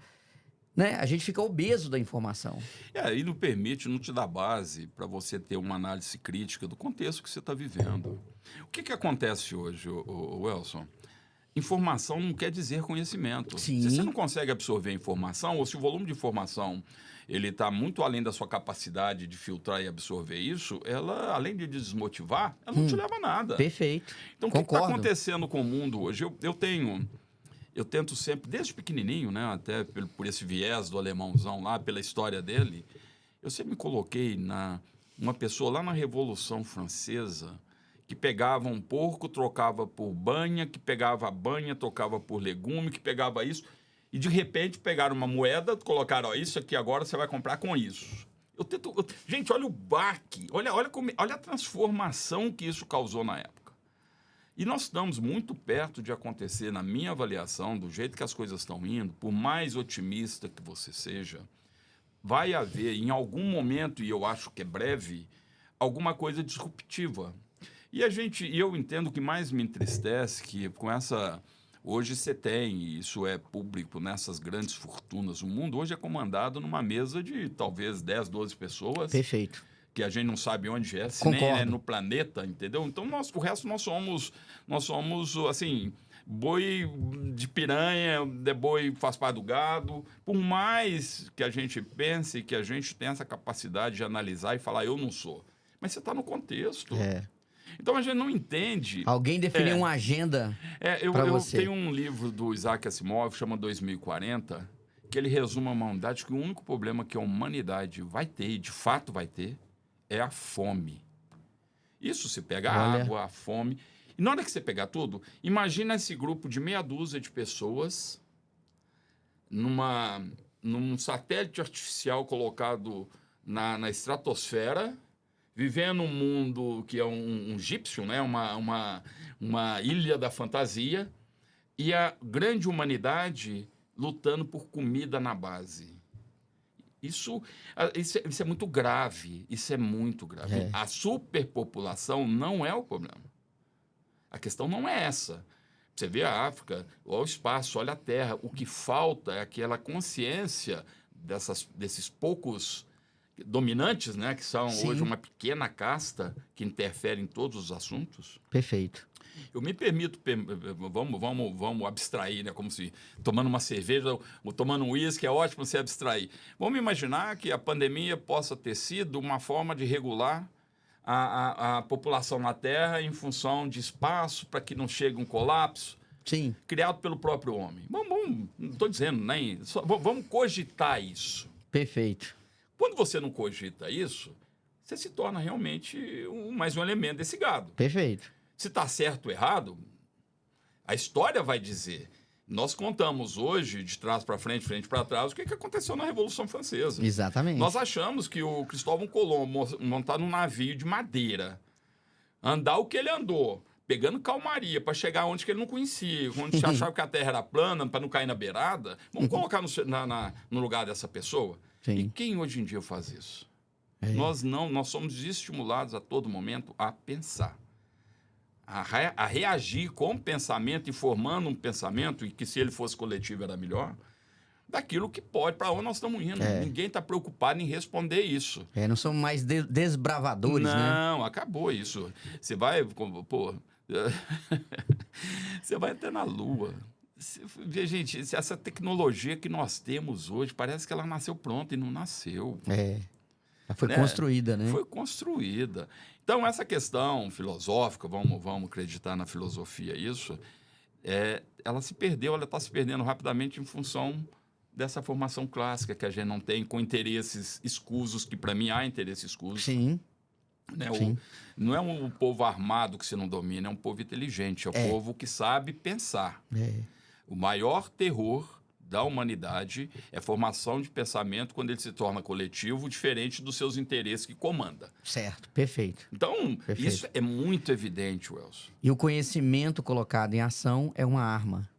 né? A gente fica obeso da informação. E não te dá base para você ter uma análise crítica do contexto que você está vivendo. O que acontece hoje, Welson? Informação não quer dizer conhecimento. Sim. Se você não consegue absorver a informação, ou se o volume de informação ele está muito além da sua capacidade de filtrar e absorver isso, ela, além de desmotivar, ela não te leva a nada. Perfeito. Então, o que está acontecendo com o mundo hoje? Eu tento sempre, desde pequenininho, né, até por esse viés do alemãozão lá, pela história dele, eu sempre me coloquei uma pessoa lá na Revolução Francesa que pegava um porco, trocava por banha, que pegava a banha, trocava por legume, que pegava isso, e de repente pegaram uma moeda, colocaram, ó, isso aqui agora você vai comprar com isso. Gente, olha o baque, olha a transformação que isso causou na época. E nós estamos muito perto de acontecer, na minha avaliação, do jeito que as coisas estão indo, por mais otimista que você seja, vai haver, em algum momento, e eu acho que é breve, alguma coisa disruptiva. E eu entendo que mais me entristece que com essa Hoje você tem, e isso é público nessas grandes fortunas, o mundo hoje é comandado numa mesa de talvez 10, 12 pessoas, Perfeito. que a gente não sabe onde é, se nem Concordo. é no planeta, entendeu? Então, o resto nós somos, assim, boi de piranha, boi faz parte do gado. Por mais que a gente pense que a gente tem essa capacidade de analisar e falar, eu não sou. Mas você está no contexto. É. Então, a gente não entende. Alguém definiu uma agenda para Eu você. tenho um livro do Isaac Asimov, chama 2040, que ele resume a humanidade, que o único problema que a humanidade vai ter, e de fato vai ter, é a fome. Isso se pega a Olha. água, a fome. E na hora que você pegar tudo, imagina esse grupo de meia dúzia de pessoas num satélite artificial colocado na estratosfera, vivendo num mundo que é um egípcio, né? uma ilha da fantasia, e a grande humanidade lutando por comida na base. Isso é muito grave. Isso é muito grave. É. A superpopulação não é o problema. A questão não é essa. Você vê a África, olha o espaço, olha a Terra. O que falta é aquela consciência desses poucos dominantes, né, que são Sim. hoje uma pequena casta que interfere em todos os assuntos. Perfeito. Eu me permito, vamos abstrair, né? Como se tomando uma cerveja ou tomando um uísque, é ótimo se abstrair. Vamos imaginar que a pandemia possa ter sido uma forma de regular a população na Terra em função de espaço para que não chegue um colapso. Sim. Criado pelo próprio homem. Não estou dizendo, nem. Vamos cogitar isso. Perfeito. Quando você não cogita isso, você se torna realmente mais um elemento desse gado. Perfeito. Se está certo ou errado, a história vai dizer. Nós contamos hoje, de trás para frente, frente para trás, o que aconteceu na Revolução Francesa. Exatamente. Nós achamos que o Cristóvão Colombo, montado num navio de madeira, andar o que ele andou, pegando calmaria para chegar onde que ele não conhecia, onde achava que a Terra era plana, para não cair na beirada, vamos colocar no lugar dessa pessoa? Sim. E quem hoje em dia faz isso? É. Nós somos estimulados a todo momento a pensar. A reagir com o pensamento e formando um pensamento, e que se ele fosse coletivo era melhor, daquilo que pode, para onde nós estamos indo. É. Ninguém está preocupado em responder isso. Não somos mais desbravadores, né? Não, acabou isso. Você vai, pô, você vai até na Lua. Gente, essa tecnologia que nós temos hoje, parece que ela nasceu pronta e não nasceu. Já foi construída, né? Foi construída. Então, essa questão filosófica, vamos acreditar na filosofia isso, ela se perdeu, ela está se perdendo rapidamente em função dessa formação clássica que a gente não tem, com interesses escusos, que para mim há interesse escuso. Sim. Né? Sim. Não é um povo armado que você não domina, é um povo inteligente, é um povo que sabe pensar. O maior terror da humanidade é formação de pensamento quando ele se torna coletivo, diferente dos seus interesses que comanda. Certo, perfeito. Então, Perfeito. Isso é muito evidente, Welson. E o conhecimento colocado em ação é uma arma.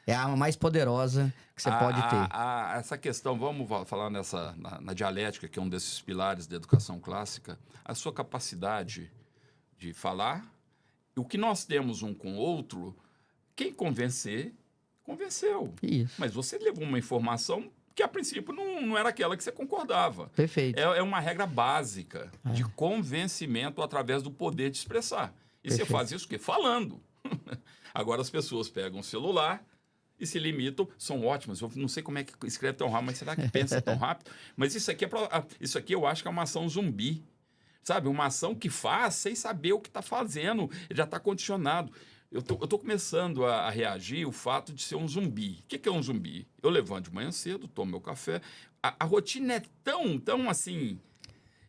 É a arma mais poderosa que você pode ter. Essa questão, vamos falar na dialética, que é um desses pilares da educação clássica, a sua capacidade de falar, o que nós temos um com o outro, quem convenceu. Isso. Mas você levou uma informação que, a princípio, não era aquela que você concordava. Perfeito. É uma regra básica de convencimento através do poder de expressar. E Perfeito. você faz isso o quê? Falando. Agora as pessoas pegam o celular e se limitam, são ótimas. Eu não sei como é que escreve tão rápido, mas será que pensa tão rápido? Mas isso aqui eu acho que é uma ação zumbi. Sabe? Uma ação que faz sem saber o que está fazendo. Ele já está condicionado. Eu tô começando a reagir o fato de ser um zumbi. O que é um zumbi? Eu levanto de manhã cedo, tomo meu café. A rotina é tão assim...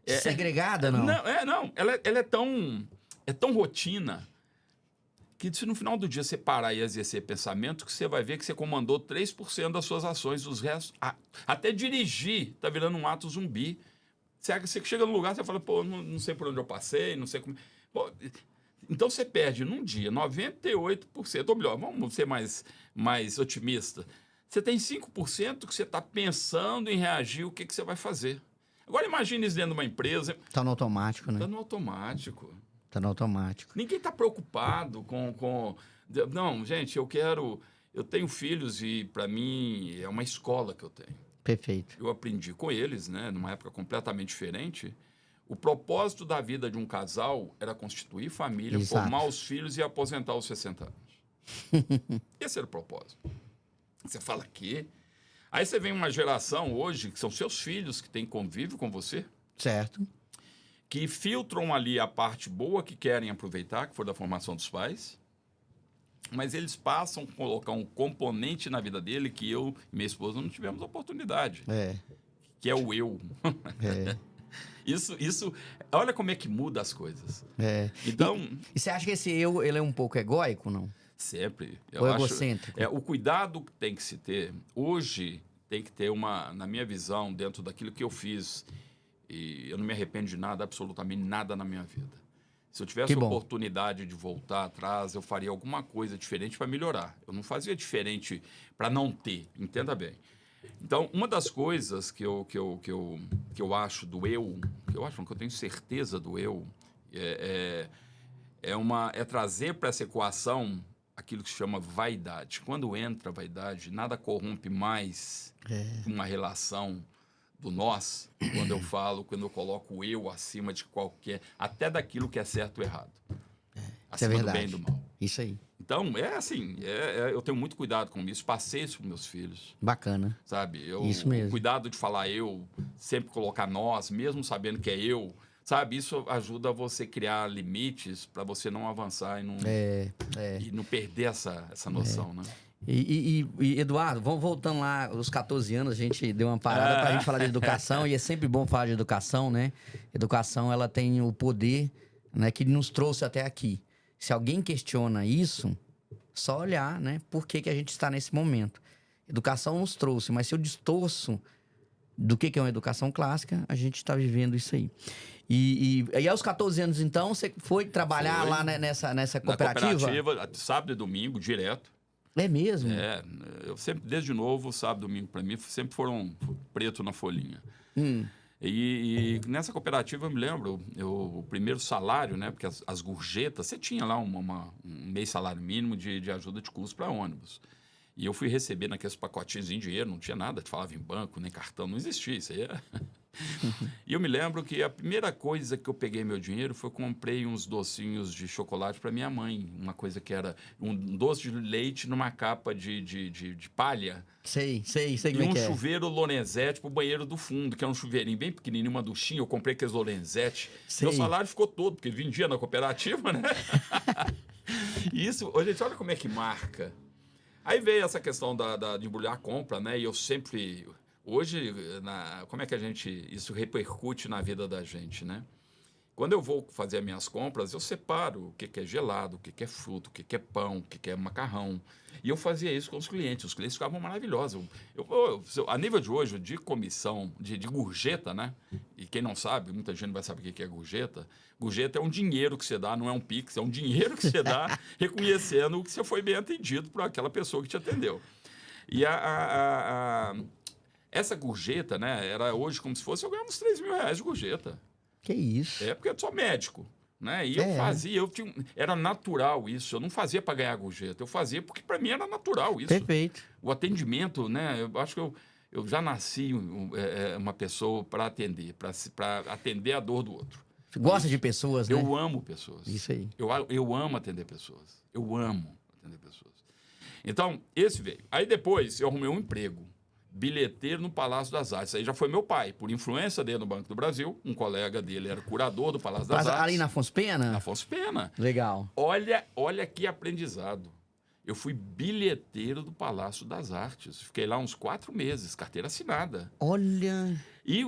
Segregada, não? Não. Ela é tão rotina que se no final do dia você parar e exercer pensamento, que você vai ver que você comandou 3% das suas ações, os restos... Até dirigir tá virando um ato zumbi. Você chega no lugar, você fala, pô, não sei por onde eu passei, não sei como... Pô, então, você perde num dia 98%, ou melhor, vamos ser mais otimista, você tem 5% que você está pensando em reagir, o que você vai fazer. Agora, imagine isso dentro de uma empresa. Está no automático, né? Está no automático. Está no automático. Ninguém está preocupado com Não, gente, eu tenho filhos e, para mim, é uma escola que eu tenho. Perfeito. Eu aprendi com eles, né, numa época completamente diferente. O propósito da vida de um casal era constituir família, Exato. formar os filhos e aposentar aos 60 anos. Esse era o propósito. Você fala que... Aí você vem uma geração hoje, que são seus filhos que têm convívio com você, Certo. que filtram ali a parte boa que querem aproveitar, que foi da formação dos pais, mas eles passam a colocar um componente na vida dele que eu e minha esposa não tivemos oportunidade, que é o eu. É. Isso, olha como é que muda as coisas. Então... Então... E você acha que esse eu, ele é um pouco egóico, não? Sempre. Ou egocêntrico? O cuidado que tem que se ter, hoje, tem que ter na minha visão, dentro daquilo que eu fiz, e eu não me arrependo de nada, absolutamente nada na minha vida. Se eu tivesse a oportunidade de voltar atrás, eu faria alguma coisa diferente para melhorar. Eu não fazia diferente para não ter, entenda bem. Então, uma das coisas que eu acho do eu, que eu tenho certeza do eu, é trazer para essa equação aquilo que se chama vaidade. Quando entra a vaidade, nada corrompe mais uma relação do nós, quando eu coloco o eu acima de qualquer, até daquilo que é certo ou errado. Acima do bem e do mal. Isso aí. Então, eu tenho muito cuidado com isso, passei isso para meus filhos. Bacana. Sabe? Isso mesmo. O cuidado de falar eu, sempre colocar nós, mesmo sabendo que é eu, sabe? Isso ajuda você a criar limites para você não avançar e não perder essa noção, né? E, Eduardo, vamos voltando lá, aos 14 anos, a gente deu uma parada para a gente falar de educação, e é sempre bom falar de educação, né? Educação, ela tem o poder, né, que nos trouxe até aqui. Se alguém questiona isso, só olhar, né? Por que a gente está nesse momento. Educação nos trouxe, mas se eu distorço do que é uma educação clássica, a gente está vivendo isso aí. E aos 14 anos, então, você foi trabalhar lá nessa cooperativa? Na cooperativa, sábado e domingo, direto. É mesmo? Eu sempre, desde novo, sábado e domingo, para mim, sempre foram preto na folhinha. E nessa cooperativa, eu me lembro, o primeiro salário, né? Porque as gorjetas, você tinha lá um mês salário mínimo de ajuda de custo para ônibus. E eu fui receber naqueles pacotinhos em dinheiro, não tinha nada, te falava em banco, nem cartão, não existia isso aí. E eu me lembro que a primeira coisa que eu peguei meu dinheiro foi comprei uns docinhos de chocolate para minha mãe. Uma coisa que era um doce de leite numa capa de palha. Sei e um chuveiro Lorenzetti pro banheiro do fundo, que era um chuveirinho bem pequenininho, uma duchinha. Eu comprei aqueles Lorenzetti. Meu salário ficou todo, porque vendia na cooperativa, né? E isso, gente, olha como é que marca. Aí veio essa questão de embrulhar a compra, né? E eu sempre... Hoje, como é que isso repercute na vida da gente, né? Quando eu vou fazer as minhas compras, eu separo o que é gelado, o que é fruta, o que é pão, o que é macarrão. E eu fazia isso com os clientes. Os clientes ficavam maravilhosos. A nível de hoje, de comissão, de gorjeta, né? E quem não sabe, muita gente não vai saber o que é gorjeta. Gorjeta é um dinheiro que você dá, não é um Pix, é um dinheiro que você dá reconhecendo que você foi bem atendido por aquela pessoa que te atendeu. E essa gorjeta, né? Era hoje como se fosse, eu ganhava uns R$3.000 de gorjeta. Que isso? Porque eu sou médico, né? E eu fazia, era natural isso. Eu não fazia para ganhar gorjeta, eu fazia porque para mim era natural isso. Perfeito. O atendimento, né? Eu acho que eu já nasci uma pessoa para atender, para atender a dor do outro. Você gosta de pessoas, né? Eu amo pessoas. Isso aí. Eu amo atender pessoas. Eu amo atender pessoas. Então, esse veio. Aí depois eu arrumei um emprego. Bilheteiro no Palácio das Artes. Aí já foi meu pai, por influência dele no Banco do Brasil. Um colega dele era curador do Palácio das Artes. Ali na Afonso Pena? Na Afonso Pena. Legal. Olha que aprendizado. Eu fui bilheteiro do Palácio das Artes. Fiquei lá uns 4 meses, carteira assinada. Olha... E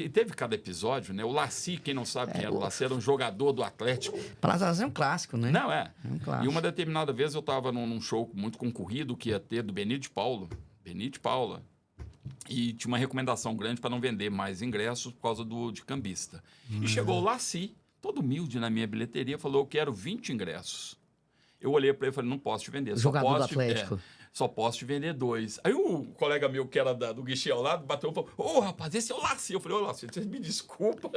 teve cada episódio, né? O Laci, quem não sabe quem era, o Laci era um jogador do Atlético. Palácio das Artes é um clássico, né? Não, é. É um clássico. E uma determinada vez eu estava num show muito concorrido que ia ter do Benite Paula. E tinha uma recomendação grande para não vender mais ingressos por causa de cambista. E chegou o Laci, todo humilde na minha bilheteria, falou, eu quero 20 ingressos. Eu olhei para ele e falei, não posso te vender. Jogador do Atlético. Só posso te vender 2. Aí o colega meu, que era do guichê ao lado, bateu e falou, rapaz, esse é o Laci. Eu falei, Laci, você me desculpa,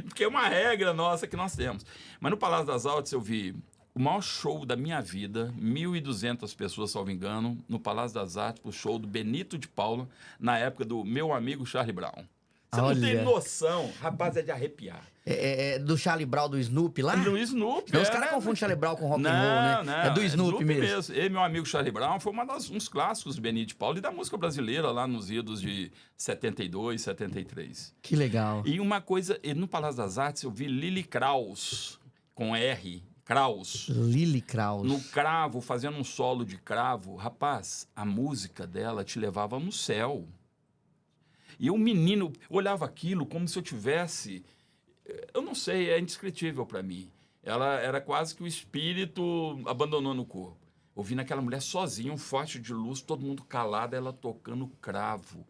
porque é uma regra nossa que nós temos. Mas no Palácio das Artes eu vi o maior show da minha vida, 1.200 pessoas, salvo engano, no Palácio das Artes, o show do Benito de Paula, na época do meu amigo Charlie Brown. Você não tem noção, rapaz, é de arrepiar. É do Charlie Brown, do Snoopy lá? Do Snoopy, Não, os caras confundem Charlie Brown com rock and roll, né? Não, É do Snoopy mesmo. E meu amigo Charlie Brown foi uns clássicos do Benito de Paula e da música brasileira lá nos idos de 72, 73. Que legal. E uma coisa, no Palácio das Artes eu vi Lily Krauss, com R, Krauss. Lily Krauss. No cravo, fazendo um solo de cravo. Rapaz, a música dela te levava no céu. E o menino olhava aquilo como se eu tivesse... Eu não sei, é indescritível para mim. Ela era quase que o espírito abandonando o corpo. Ouvindo aquela mulher sozinha, um forte de luz, todo mundo calado, ela tocando cravo.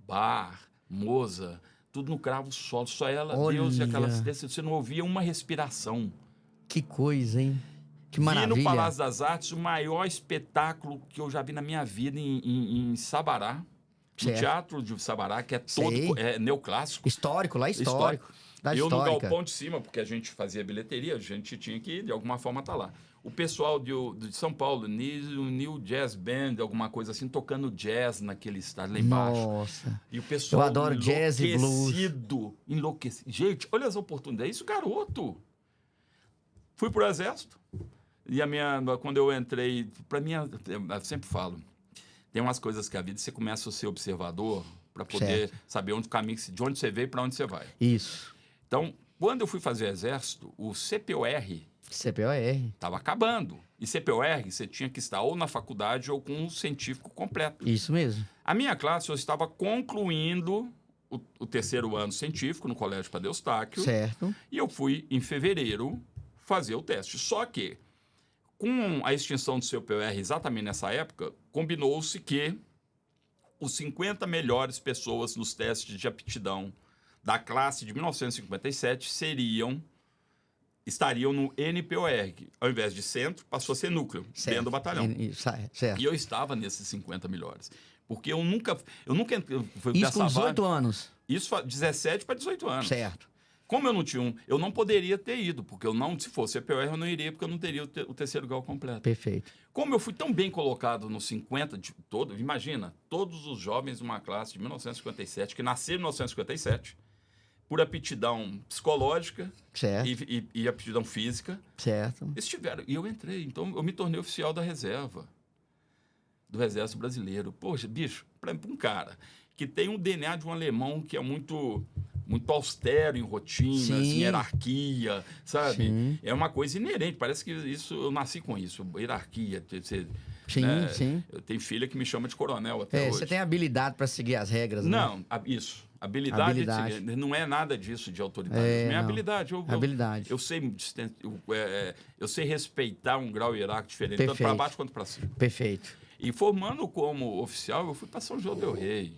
Bar, Moza, tudo no cravo solo. Só ela, Olha. Deus e aquela assistência. Você não ouvia uma respiração. Que coisa, hein? Que maravilha. Vi no Palácio das Artes o maior espetáculo que eu já vi na minha vida em Sabará. No Teatro de Sabará, que é todo neoclássico. Histórico, lá histórico. Eu no galpão de cima, porque a gente fazia bilheteria, a gente tinha que, de alguma forma, estar lá. O pessoal de São Paulo, New Jazz Band, alguma coisa assim, tocando jazz naquele estádio lá embaixo. Nossa. E o pessoal eu adoro jazz e blues. Enlouquecido. Gente, olha as oportunidades. Isso, garoto. Fui pro Exército. E quando eu entrei, para mim, eu sempre falo, tem umas coisas que a vida você começa a ser observador para poder saber onde o caminho, de onde você veio e para onde você vai. Isso. Então, quando eu fui fazer Exército, o CPOR estava acabando. E CPOR, você tinha que estar ou na faculdade ou com um científico completo. Isso mesmo. A minha classe, eu estava concluindo o terceiro ano científico no Colégio Padre Eustáquio. Certo. E eu fui, em fevereiro, fazer o teste. Só que, com a extinção do CPOR exatamente nessa época, combinou-se que os 50 melhores pessoas nos testes de aptidão da classe de 1957 estariam no NPOR, que, ao invés de centro, passou a ser núcleo, dentro do batalhão. Certo. E eu estava nesses 50 melhores. Porque eu nunca Isso com 18 anos. Isso 17 para 18 anos. Certo. Como eu não tinha eu não poderia ter ido, porque se fosse CPOR, eu não iria, porque eu não teria o terceiro grau completo. Perfeito. Como eu fui tão bem colocado nos 50 de todo, imagina, todos os jovens de uma classe de 1957, que nasceram em 1957, por aptidão psicológica e aptidão física, estiveram. E eu entrei, então eu me tornei oficial da reserva do Exército Brasileiro. Poxa, bicho, para um cara que tem um DNA de um alemão que é muito austero em rotinas, em hierarquia, sabe? Sim. É uma coisa inerente, parece que eu nasci com isso, hierarquia. Sim. Eu tenho filha que me chama de coronel até hoje. Você tem habilidade para seguir as regras, né? Não, isso. Habilidade. Não é nada disso de autoritarismo, é habilidade. Habilidade. Eu sei respeitar um grau hierárquico diferente, tanto para baixo quanto para cima. Perfeito. E formando como oficial, eu fui para São João del Rei.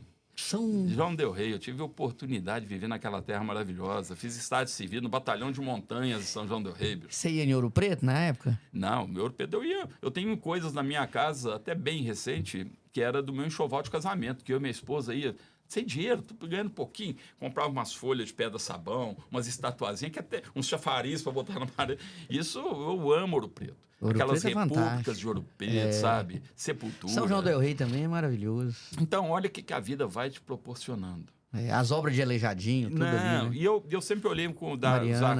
João del Rei, eu tive a oportunidade de viver naquela terra maravilhosa. Fiz estágio civil no batalhão de montanhas de São João del Rei. Você ia em Ouro Preto na época? Não, em Ouro Preto eu ia. Eu tenho coisas na minha casa, até bem recente, que era do meu enxoval de casamento, que eu e minha esposa ia sem dinheiro, tô ganhando pouquinho. Comprava umas folhas de pedra-sabão, umas estatuazinhas, que até uns chafariz para botar na parede. Isso eu amo Ouro Preto. Aquelas repúblicas de Ouro Preto, sabe? Sepultura. São João del Rei também é maravilhoso. Então, olha o que a vida vai te proporcionando. As obras de Aleijadinho, tudo ali, né? E eu sempre olhei com o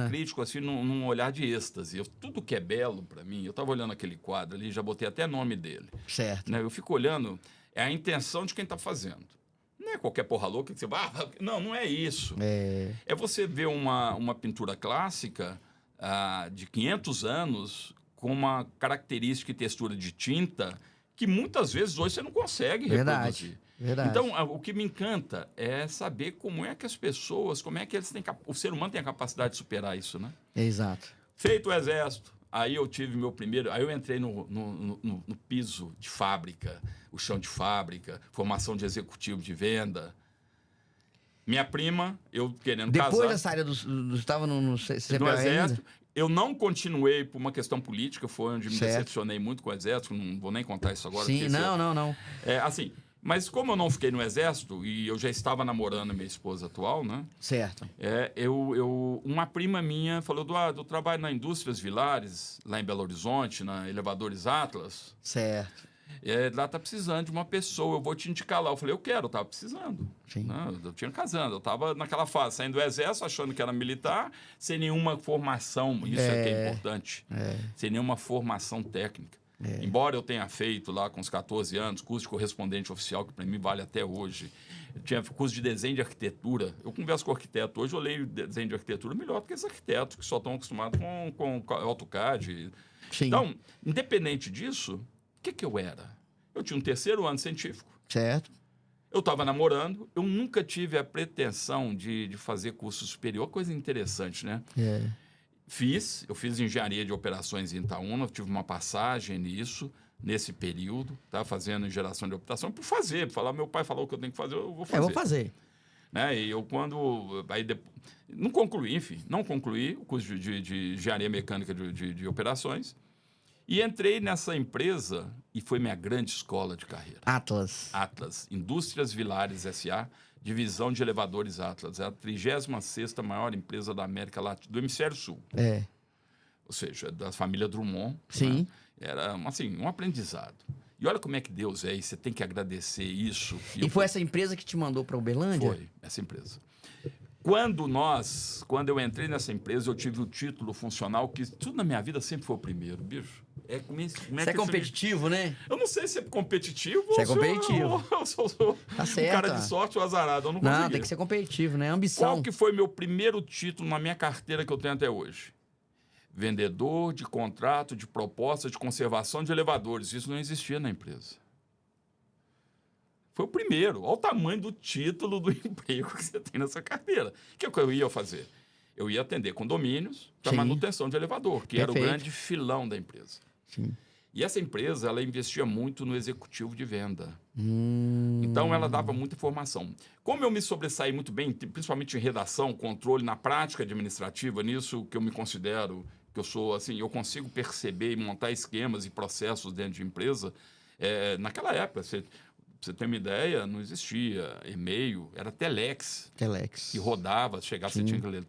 crítico assim, num olhar de êxtase. Tudo que é belo para mim, eu estava olhando aquele quadro ali, já botei até nome dele. Certo. Né? Eu fico olhando, é a intenção de quem está fazendo. Não é qualquer porra louca que você vai... Não é isso. É você ver uma pintura clássica de 500 anos com uma característica e textura de tinta que muitas vezes hoje você não consegue reproduzir. Verdade. Então, o que me encanta é saber como é que as pessoas, como é que eles têm... O ser humano tem a capacidade de superar isso, né? Exato. Feito o Exército, aí eu tive meu primeiro... Aí eu entrei no piso de fábrica, o chão de fábrica, formação de executivo de venda. Minha prima, eu querendo casar... Depois da saída estava no CPOR Exército, eu não continuei por uma questão política, foi onde me decepcionei muito com o Exército, não vou nem contar isso agora. Sim, não. Assim, Mas como eu não fiquei no Exército, e eu já estava namorando minha esposa atual, né? Certo. Uma prima minha falou, Eduardo, eu trabalho na Indústrias Vilares, lá em Belo Horizonte, na Elevadores Atlas. Certo. Lá tá precisando de uma pessoa, eu vou te indicar lá. Eu falei, eu quero, eu tava precisando. Sim. Né? Eu tinha casando, eu tava naquela fase, saindo do Exército, achando que era militar, sem nenhuma formação, isso é que é importante, sem nenhuma formação técnica. Embora eu tenha feito lá com os 14 anos, curso de correspondente oficial, que para mim vale até hoje. Eu tinha curso de desenho de arquitetura. Eu converso com arquiteto hoje, eu leio desenho de arquitetura melhor do que esses arquitetos que só estão acostumados com AutoCAD. Sim. Então, independente disso, o que eu era? Eu tinha um terceiro ano científico. Certo. Eu estava namorando, eu nunca tive a pretensão de fazer curso superior, coisa interessante, né? Eu fiz engenharia de operações em Itaúna, tive uma passagem nesse período, tá? Fazendo geração de operação, por falar, meu pai falou que eu tenho que fazer, eu vou fazer. Eu vou fazer. Né? E eu não concluí o curso de engenharia mecânica de operações, e entrei nessa empresa, e foi minha grande escola de carreira. Atlas, Indústrias Vilares S.A., divisão de elevadores Atlas. É a 36ª maior empresa da América Latina, do Hemisfério Sul. Ou seja, da família Drummond. Sim. Né? Era, assim, um aprendizado. E olha como é que Deus é, e você tem que agradecer isso. E foi essa empresa que te mandou para Uberlândia? Foi, essa empresa. Quando eu entrei nessa empresa, eu tive o título funcional, que tudo na minha vida sempre foi o primeiro, bicho. Você é competitivo, né? Eu não sei se é competitivo ou se é competitivo. Eu sou tá certo, um cara de sorte ou azarado, eu não consegui. Não, tem que ser competitivo, né? Ambição. Qual que foi meu primeiro título na minha carteira que eu tenho até hoje? Vendedor de contrato, de proposta de conservação de elevadores. Isso não existia na empresa. Foi o primeiro. Olha o tamanho do título do emprego que você tem nessa carteira. O que eu ia fazer? Eu ia atender condomínios para manutenção de elevador, que era o grande filão da empresa. Sim. E essa empresa, ela investia muito no executivo de venda. Então, ela dava muita informação. Como eu me sobressaí muito bem, principalmente em redação, controle, na prática administrativa, nisso que eu me considero, que eu sou assim, eu consigo perceber e montar esquemas e processos dentro de empresa. Naquela época, pra você ter uma ideia, não existia e-mail, era telex. Que rodava, chegava, você tinha que ler.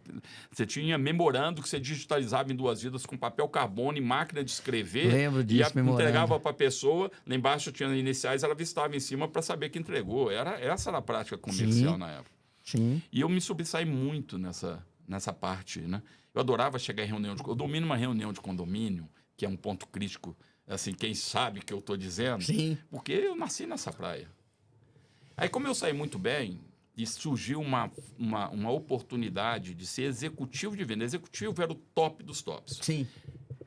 Você tinha memorando que você digitalizava em 2 vidas com papel carbono e máquina de escrever. Lembro disso, entregava para a pessoa, lá embaixo tinha iniciais, ela vistava em cima para saber que entregou. Essa era a prática comercial na época. Sim. E eu me sobressaí muito nessa parte, né? Eu adorava chegar em reunião eu domino uma reunião de condomínio, que é um ponto crítico. Assim, quem sabe o que eu estou dizendo? Sim. Porque eu nasci nessa praia. Aí, como eu saí muito bem, e surgiu uma oportunidade de ser executivo de venda. Executivo era o top dos tops. Sim.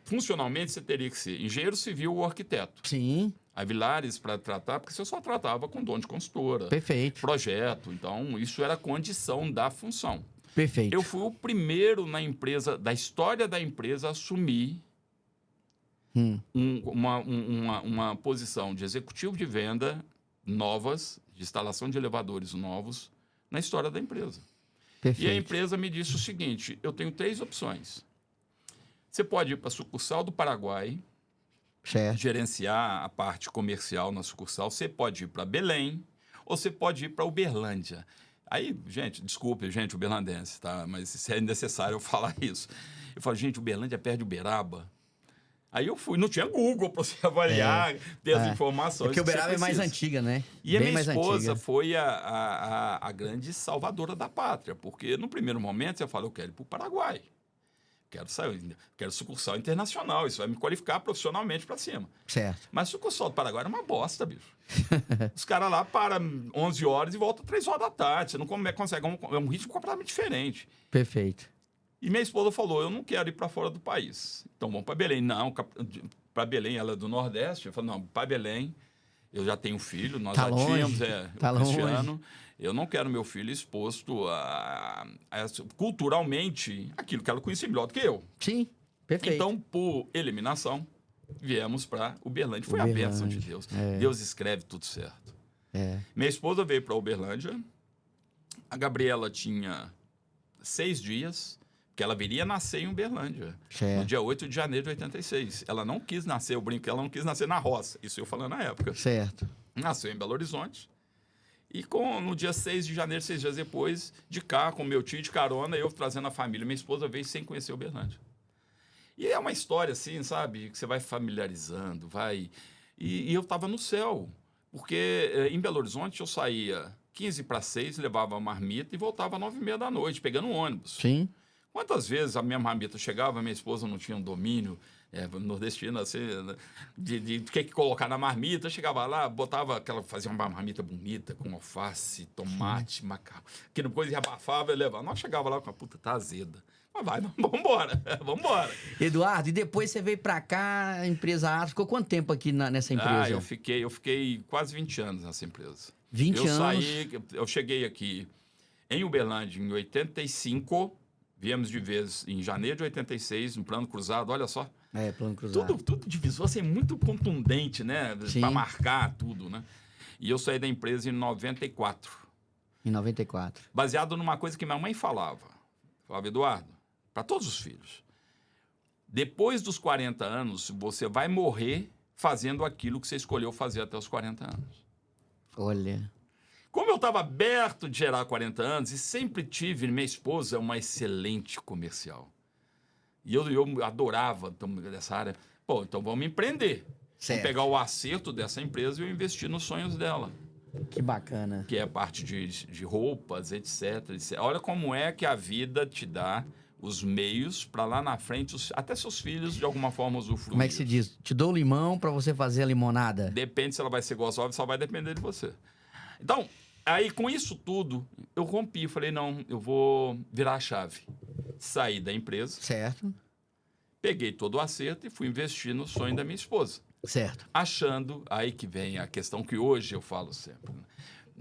Funcionalmente, você teria que ser engenheiro civil ou arquiteto. Sim. A Vilares, para tratar, porque você só tratava com dono de consultora. Perfeito. Projeto. Então, isso era a condição da função. Perfeito. Eu fui o primeiro na empresa, da história da empresa, a assumir uma posição de executivo de venda novas, de instalação de elevadores novos, na história da empresa. Perfeito. E a empresa me disse o seguinte, eu tenho 3 opções. Você pode ir para a sucursal do Paraguai, gerenciar a parte comercial na sucursal, você pode ir para Belém, ou você pode ir para Uberlândia. Aí, gente, desculpe, gente, uberlandense, tá? Mas se é necessário eu falar isso. Eu falo, gente, Uberlândia é perto de Uberaba. Aí eu fui, não tinha Google para você avaliar, ter as informações. Porque Uberaba é mais antiga, né? E a minha esposa foi a grande salvadora da pátria, porque no primeiro momento você fala, eu quero ir para o Paraguai. Quero sucursal internacional, isso vai me qualificar profissionalmente para cima. Certo. Mas sucursal do Paraguai era uma bosta, bicho. Os caras lá param 11 horas e voltam 3 horas da tarde. Você não consegue, é um ritmo completamente diferente. Perfeito. E minha esposa falou, eu não quero ir para fora do país. Então vamos para Belém. Não, para Belém, ela é do Nordeste. Eu falei, não, para Belém, eu já tenho filho, nós já tínhamos, o Cristiano. Eu não quero meu filho exposto a culturalmente aquilo que ela conhecia melhor do que eu. Sim, perfeito. Então, por eliminação, viemos para Uberlândia. Foi a bênção de Deus. Deus escreve tudo certo. Minha esposa veio para Uberlândia. A Gabriela tinha 6 dias, que ela viria nascer em Uberlândia. No dia 8 de janeiro de 86. Ela não quis nascer, eu brinco, ela não quis nascer na roça. Isso eu falando na época. Certo. Nasceu em Belo Horizonte. E no dia 6 de janeiro, 6 dias depois, de carro, com meu tio de carona, eu trazendo a família. Minha esposa veio sem conhecer Uberlândia. E é uma história assim, sabe? Que você vai familiarizando, vai... E eu estava no céu. Porque em Belo Horizonte eu saía 15 para 6, levava a marmita e voltava às 9h30 da noite, pegando um ônibus. Sim. Quantas vezes a minha marmita chegava, minha esposa não tinha um domínio nordestino, assim, de que colocar na marmita. Eu chegava lá, fazia uma marmita bonita, com alface, tomate, macarrão. Que depois abafava e levava. Nós chegava lá com a puta, tá azeda. Mas vai, vambora, vambora. Eduardo, e depois você veio pra cá, a empresa Atos, ficou quanto tempo aqui nessa empresa? Eu fiquei quase 20 anos nessa empresa. 20 anos? Eu cheguei aqui em Uberlândia em 85, viemos de vez em janeiro de 86, no Plano Cruzado, olha só. Plano Cruzado. Tudo divisor, assim, muito contundente, né? Para marcar tudo, né? E eu saí da empresa em 94. Em 94. Baseado numa coisa que minha mãe falava. Falava, Eduardo, para todos os filhos, depois dos 40 anos, você vai morrer fazendo aquilo que você escolheu fazer até os 40 anos. Olha. Como eu estava aberto de gerar 40 anos e sempre tive, minha esposa é uma excelente comercial. E eu adorava dessa área. Pô, então vamos empreender. Certo. Vamos pegar o acerto dessa empresa e eu investir nos sonhos dela. Que bacana. Que é a parte de roupas, etc, etc. Olha como é que a vida te dá os meios para lá na frente, até seus filhos, de alguma forma, usufruir. Como é que se diz? Te dou limão para você fazer a limonada? Depende se ela vai ser gostosa, só vai depender de você. Então, aí com isso tudo, eu rompi. Falei, não, eu vou virar a chave. Saí da empresa. Certo. Peguei todo o acerto e fui investir no sonho da minha esposa. Certo. Achando, aí que vem a questão que hoje eu falo sempre. Né?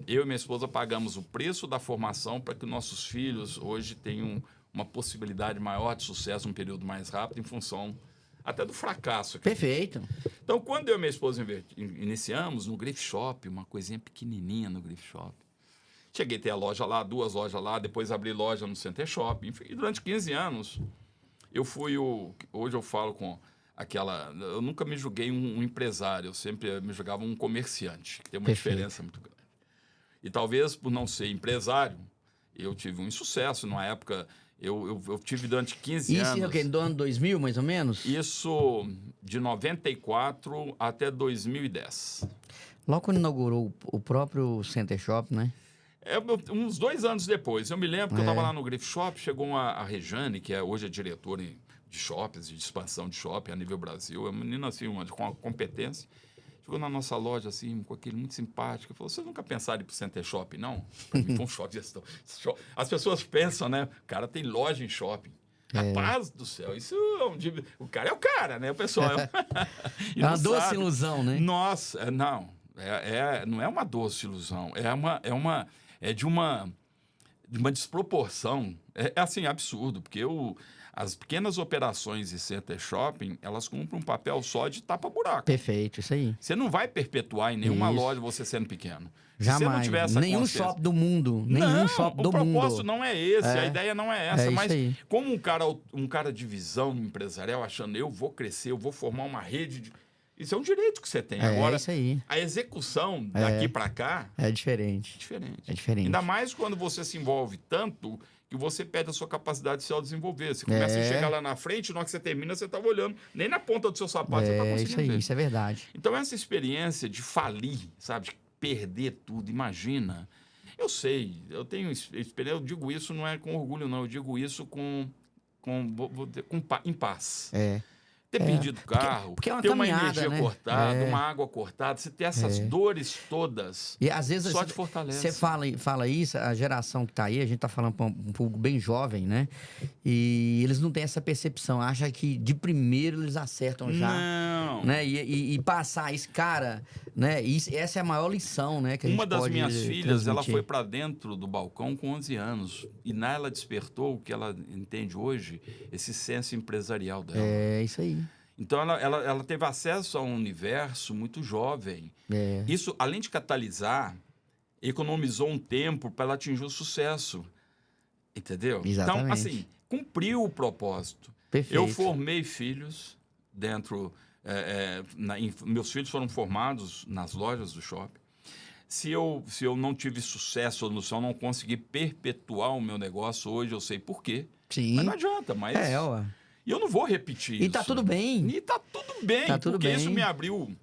Eu e minha esposa pagamos o preço da formação para que nossos filhos hoje tenham uma possibilidade maior de sucesso num período mais rápido, em função até do fracasso. Perfeito. Então, quando eu e minha esposa iniciamos no Grife Shop, uma coisinha pequenininha no Grife Shop, cheguei a ter a loja lá, 2 lojas lá, depois abri loja no Center Shop. E durante 15 anos, eu fui hoje eu falo com aquela... Eu nunca me julguei um empresário, eu sempre me julgava um comerciante, que tem uma diferença muito grande. E talvez por não ser empresário, eu tive um insucesso. Numa época, eu tive durante 15 anos... Isso é o quê? Do ano 2000, mais ou menos? Isso de 94 até 2010. Logo quando inaugurou o próprio Center Shop, né? Uns 2 anos depois. Eu me lembro que eu estava lá no Grife Shop, chegou a Rejane, que hoje é diretora de shoppings, de expansão de shopping a nível Brasil. É uma menina assim, com uma competência. Chegou na nossa loja, assim, com aquele muito simpático. Falou, vocês nunca pensaram em ir pro Center Shop, não? Para mim foi um choque de gestão. As pessoas pensam, né? O cara tem loja em shopping. Rapaz do céu, isso é o cara é o cara, né? O pessoal é uma doce ilusão, né? Nossa, não. Não é uma doce ilusão. É de uma desproporção. É assim, absurdo, porque as pequenas operações de Center Shopping, elas cumprem um papel só de tapa-buraco. Perfeito, isso aí. Você não vai perpetuar em nenhuma loja você sendo pequeno. Jamais. Se você não tiver essa nenhum shopping do mundo. Nenhum shopping do mundo. O propósito não é esse, a ideia não é essa. Mas aí. Como um cara de visão empresarial, achando eu vou crescer, eu vou formar uma rede de... Isso é um direito que você tem. Agora, isso aí. A execução daqui para cá... É diferente. É diferente. Ainda mais quando você se envolve tanto que você perde a sua capacidade de se desenvolver. Você começa a chegar lá na frente, na hora que você termina, você estava olhando. Nem na ponta do seu sapato você está conseguindo ver. Isso é verdade. Então, essa experiência de falir, sabe? De perder tudo, imagina. Eu sei, eu tenho experiência, eu digo isso não é com orgulho, não. Eu digo isso em paz. Ter perdido o carro, porque é uma ter uma caminhada, energia né? cortada, uma água cortada, você ter essas dores todas, e às vezes só te fortalece. Você fala isso, a geração que está aí, a gente está falando para um público bem jovem, né? E eles não têm essa percepção, acham que de primeiro eles acertam já. Não. Né? E passar isso, cara, né? Essa é a maior lição, né? Que a gente Uma das pode minhas filhas, ela transmitir. foi para dentro do balcão com 11 anos. E lá ela despertou o que ela entende hoje, esse senso empresarial dela. É isso aí. Então, ela teve acesso a um universo muito jovem. Isso, além de catalisar, economizou um tempo para ela atingir o sucesso. Entendeu? Exatamente. Então, assim, cumpriu o propósito. Perfeito. Eu formei filhos dentro... meus filhos foram formados nas lojas do shopping. se eu não tive sucesso, ou se eu não consegui perpetuar o meu negócio hoje, eu sei por quê. Sim. Mas não adianta, mas... Ué. E eu não vou repetir isso. E tá tudo bem. E tá tudo bem, Tá tudo porque bem. isso me abriu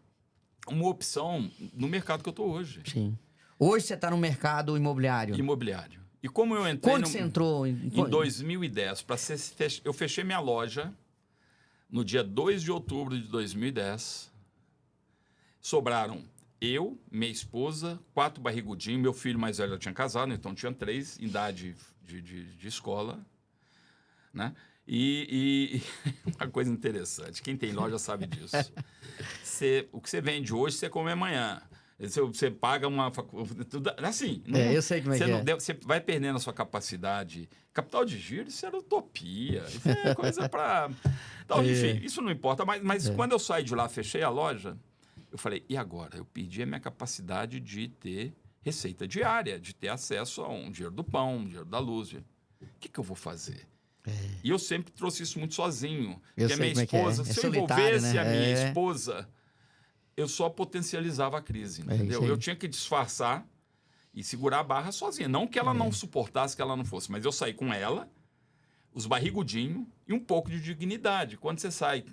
uma opção no mercado que eu tô hoje. Sim. Hoje você tá no mercado imobiliário. Imobiliário. E como eu entrei... Quando você entrou? Em 2010, eu fechei minha loja no dia 2 de outubro de 2010. Sobraram eu, minha esposa, 4 barrigudinhos, meu filho mais velho eu tinha casado, então tinha 3, em idade de escola, né? E uma coisa interessante, quem tem loja sabe disso. O que você vende hoje, você come amanhã. Você paga uma... Assim, eu sei como é que é. Você vai perdendo a sua capacidade. Capital de giro, isso era utopia. Isso é coisa para... Então, enfim, isso não importa. Mas quando eu saí de lá, fechei a loja, eu falei, e agora? Eu perdi a minha capacidade de ter receita diária, de ter acesso a um dinheiro do pão, um dinheiro da luz. O que eu vou fazer? E eu sempre trouxe isso muito sozinho. Porque a minha esposa, se eu envolvesse a minha esposa, eu só potencializava a crise, entendeu? Eu tinha que disfarçar e segurar a barra sozinha. Não que ela não suportasse, que ela não fosse, mas eu saí com ela, os barrigudinhos e um pouco de dignidade. Quando você sai...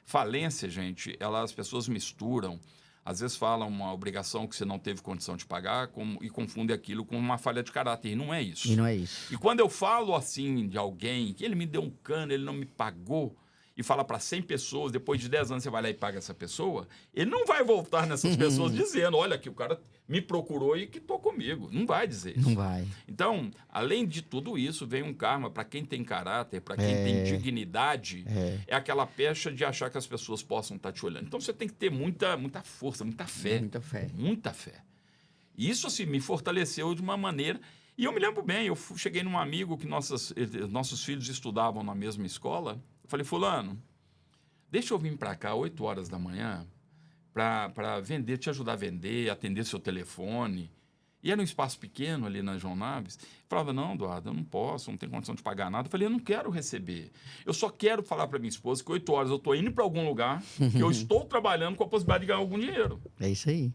Falência, gente, as pessoas misturam. Às vezes falam uma obrigação que você não teve condição de pagar e confundem aquilo com uma falha de caráter. E não é isso. E não é isso. E quando eu falo assim de alguém, que ele me deu um cano, ele não me pagou, e fala para 100 pessoas, depois de 10 anos você vai lá e paga essa pessoa, ele não vai voltar nessas pessoas dizendo, olha que o cara me procurou e quitou comigo. Não vai dizer isso. Não vai. Então, além de tudo isso, vem um karma para quem tem caráter, para quem tem dignidade, é aquela pecha de achar que as pessoas possam estar te olhando. Então, você tem que ter muita força, muita fé. Muita fé. Muita fé. E isso, assim, me fortaleceu de uma maneira... E eu me lembro bem, eu cheguei num amigo que nossos filhos estudavam na mesma escola. Eu falei, fulano, deixa eu vir para cá 8 horas da manhã para vender, te ajudar a vender, atender seu telefone. E era um espaço pequeno ali na João Naves. Eu falava, não, Eduardo, eu não posso, não tenho condição de pagar nada. Eu falei, eu não quero receber. Eu só quero falar para minha esposa que 8 horas eu estou indo para algum lugar que eu estou trabalhando com a possibilidade de ganhar algum dinheiro. É isso aí.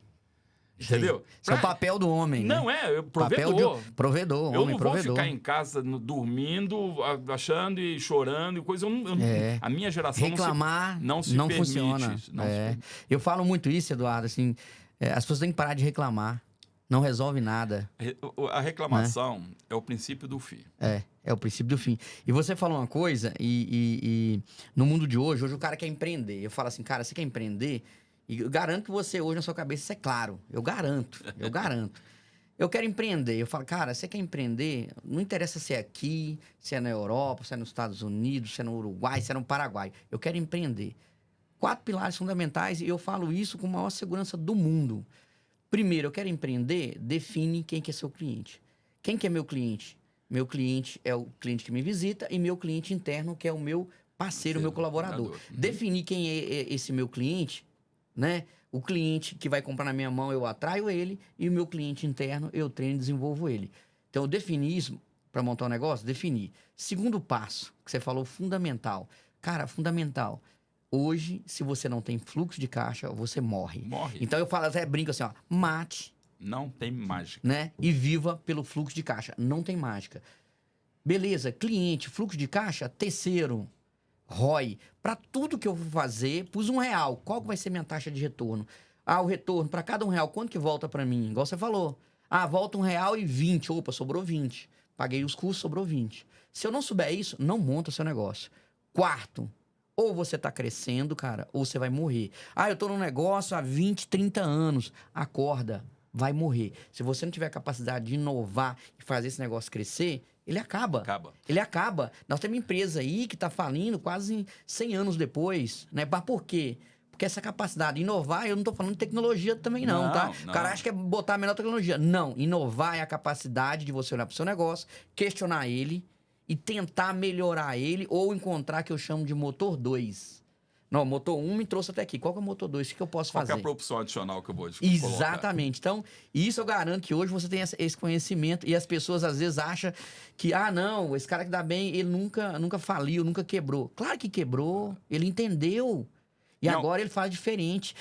Entendeu? Isso é o papel do homem, né? Não, provedor. Provedor, eu homem não vou provedor. ficar em casa dormindo, achando e chorando e coisa. A minha geração reclamar não se permite. Funciona. Eu falo muito isso, Eduardo, assim, as pessoas têm que parar de reclamar. Não resolve nada. A reclamação é o princípio do fim. É o princípio do fim. E você falou uma coisa, e no mundo de hoje o cara quer empreender. Eu falo assim, cara, você quer empreender? E eu garanto que você hoje na sua cabeça isso é claro. Eu garanto. Eu quero empreender. Eu falo, cara, você quer empreender? Não interessa se é aqui, se é na Europa, se é nos Estados Unidos, se é no Uruguai, se é no Paraguai. Eu quero empreender. 4 pilares fundamentais e eu falo isso com a maior segurança do mundo. Primeiro, eu quero empreender, define quem que é seu cliente. Quem que é meu cliente? Meu cliente é o cliente que me visita e meu cliente interno, que é o meu parceiro, meu colaborador. Definir quem é esse meu cliente, né? O cliente que vai comprar na minha mão, eu atraio ele, e o meu cliente interno, eu treino e desenvolvo ele. Então, eu defini isso para montar um negócio? Defini. Segundo passo, que você falou, fundamental. Cara, fundamental. Hoje, se você não tem fluxo de caixa, você morre. Então, eu falo, até brinco assim, ó, mate. Não tem mágica. Né? E viva pelo fluxo de caixa. Não tem mágica. Beleza, cliente, fluxo de caixa, terceiro. ROI, para tudo que eu vou fazer, pus R$1. Qual que vai ser minha taxa de retorno? O retorno, para cada R$1, quanto que volta para mim? Igual você falou. Volta R$1,20. Opa, sobrou 20. Paguei os custos, sobrou 20. Se eu não souber isso, não monta seu negócio. Quarto, ou você está crescendo, cara, ou você vai morrer. Eu tô num negócio há 20, 30 anos. Acorda, vai morrer. Se você não tiver a capacidade de inovar e fazer esse negócio crescer, ele acaba. Ele acaba. Nós temos uma empresa aí que está falindo quase 100 anos depois, né? Mas por quê? Porque essa capacidade de inovar, eu não estou falando de tecnologia também não, tá? O cara acha que é botar a melhor tecnologia. Não, inovar é a capacidade de você olhar para o seu negócio, questionar ele e tentar melhorar ele ou encontrar que eu chamo de motor 2. Não, motor 1 me trouxe até aqui. Qual que é o motor 2? O que eu posso fazer? Qual que é a opção adicional que eu vou Exatamente. Então, isso eu garanto que hoje você tem esse conhecimento e as pessoas às vezes acham que, não, esse cara que dá bem, ele nunca faliu, nunca quebrou. Claro que quebrou, ele entendeu. E agora ele faz diferente.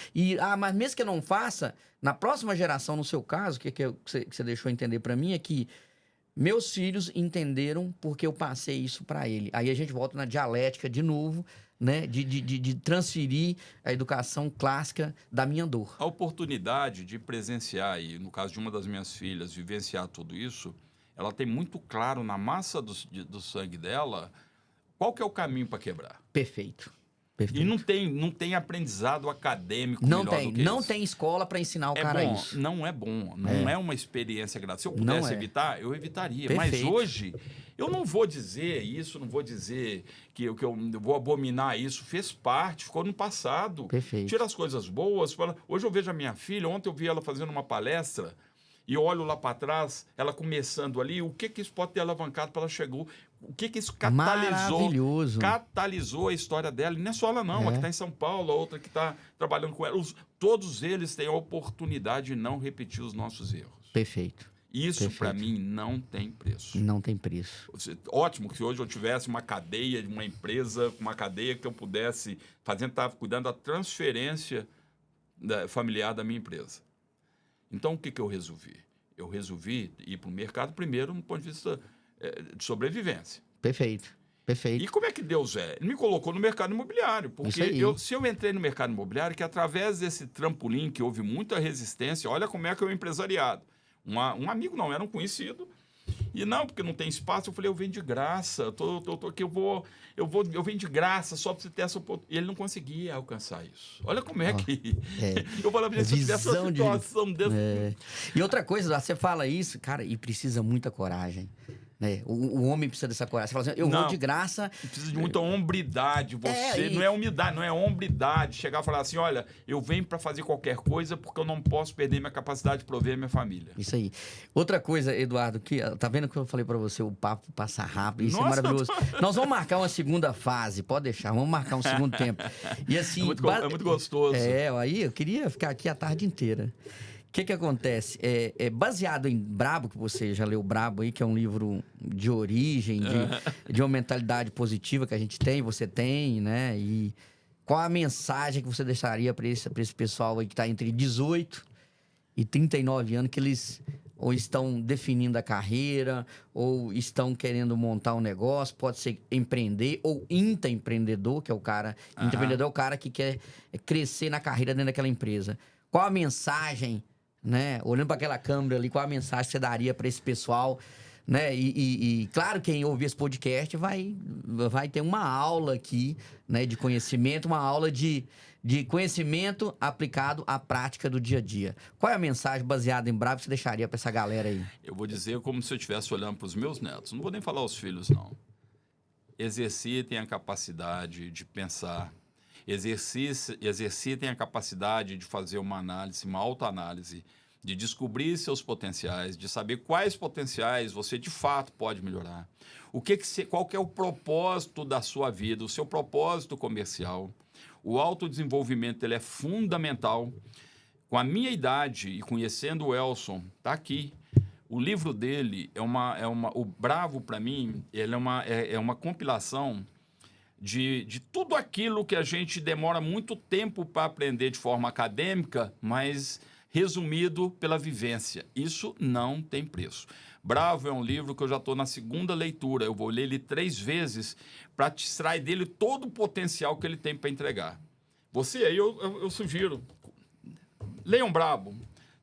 Mas mesmo que eu não faça, na próxima geração, no seu caso, que você deixou entender pra mim, é que meus filhos entenderam porque eu passei isso pra ele. Aí a gente volta na dialética de novo, né? De transferir a educação clássica da minha dor. A oportunidade de presenciar, e no caso de uma das minhas filhas, vivenciar tudo isso, ela tem muito claro na massa do sangue dela qual que é o caminho para quebrar. Perfeito. E não tem aprendizado acadêmico não melhor tem, do que não isso. tem escola para ensinar o cara bom, isso. Não é bom, não é uma experiência grata. Se eu pudesse evitar, eu evitaria. Perfeito. Mas hoje, eu não vou dizer isso, não vou dizer que eu vou abominar isso. Fez parte, ficou no passado. Perfeito. Tira as coisas boas. Hoje eu vejo a minha filha, ontem eu vi ela fazendo uma palestra, e olho lá para trás, ela começando ali, o que isso pode ter alavancado para ela chegar, o que isso catalisou a história dela. E não é só ela não, a que está em São Paulo, a outra que está trabalhando com ela. Todos eles têm a oportunidade de não repetir os nossos erros. Perfeito. Isso, para mim, não tem preço. Não tem preço. Ótimo que se hoje eu tivesse uma cadeia, uma empresa, uma cadeia que eu pudesse estar cuidando da transferência familiar da minha empresa. Então, o que eu resolvi? Eu resolvi ir para o mercado primeiro no ponto de vista de sobrevivência. Perfeito. Perfeito. E como é que Deus é? Ele me colocou no mercado imobiliário. Porque se eu entrei no mercado imobiliário, que através desse trampolim, que houve muita resistência, olha como é que é o empresariado. Um amigo não, era um conhecido. E não, porque não tem espaço. Eu falei, eu venho de graça. Tô aqui, eu venho de graça só para você ter essa oportunidade. E ele não conseguia alcançar isso. Olha como é que... Eu falava, se eu tivesse uma situação dessa... E outra coisa, você fala isso, cara, e precisa muita coragem. Né? O homem precisa dessa coragem. Você fala assim, eu vou de graça... Precisa de muita hombridade. Não é humildade, não é hombridade. Chegar e falar assim, olha, eu venho para fazer qualquer coisa porque eu não posso perder minha capacidade de prover a minha família. Isso aí. Outra coisa, Eduardo, que tá vendo que eu falei para você, o papo passa rápido, isso é maravilhoso. Nós vamos marcar uma segunda fase, pode deixar, vamos marcar um segundo tempo. E assim... É muito gostoso. Aí eu queria ficar aqui a tarde inteira. O que acontece? Baseado em Brabo, que você já leu Brabo aí, que é um livro de origem, de uma mentalidade positiva que a gente tem, você tem, né? E qual a mensagem que você deixaria para esse pessoal aí que está entre 18 e 39 anos, que eles ou estão definindo a carreira, ou estão querendo montar um negócio, pode ser empreender, ou intraempreendedor, que é o cara... Intraempreendedor é o cara que quer crescer na carreira dentro daquela empresa. Qual a mensagem... Né? Olhando para aquela câmera ali, qual a mensagem que você daria para esse pessoal, né? E claro, quem ouvir esse podcast vai ter uma aula aqui, né? De conhecimento, uma aula de conhecimento aplicado à prática do dia a dia. Qual é a mensagem baseada em Brabo que você deixaria para essa galera aí? Eu vou dizer como se eu estivesse olhando para os meus netos. Não vou nem falar aos filhos, não. Exercitem a capacidade de pensar. Exercitem a capacidade de fazer uma análise, uma autoanálise, de descobrir seus potenciais, de saber quais potenciais você de fato pode melhorar. Qual que é o propósito da sua vida, o seu propósito comercial. O autodesenvolvimento ele é fundamental. Com a minha idade e conhecendo o Elson, está aqui. O livro dele o Bravo, para mim, ele é uma compilação de tudo aquilo que a gente demora muito tempo para aprender de forma acadêmica, mas resumido pela vivência. Isso não tem preço. Bravo é um livro que eu já estou na segunda leitura. Eu vou ler ele 3 vezes para extrair dele todo o potencial que ele tem para entregar. Você aí, eu sugiro, leiam Bravo.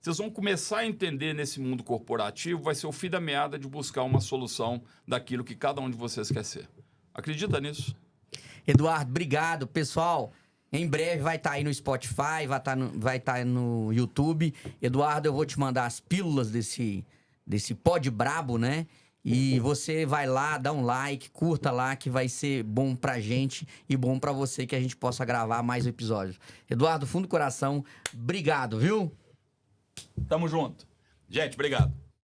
Vocês vão começar a entender nesse mundo corporativo, vai ser o fim da meada de buscar uma solução daquilo que cada um de vocês quer ser. Acredita nisso? Eduardo, obrigado. Pessoal, em breve vai estar aí no Spotify, vai estar no YouTube. Eduardo, eu vou te mandar as pílulas desse Pod Brabo, né? E você vai lá, dá um like, curta lá, que vai ser bom pra gente e bom pra você, que a gente possa gravar mais episódios. Eduardo, fundo do coração, obrigado, viu? Tamo junto. Gente, obrigado.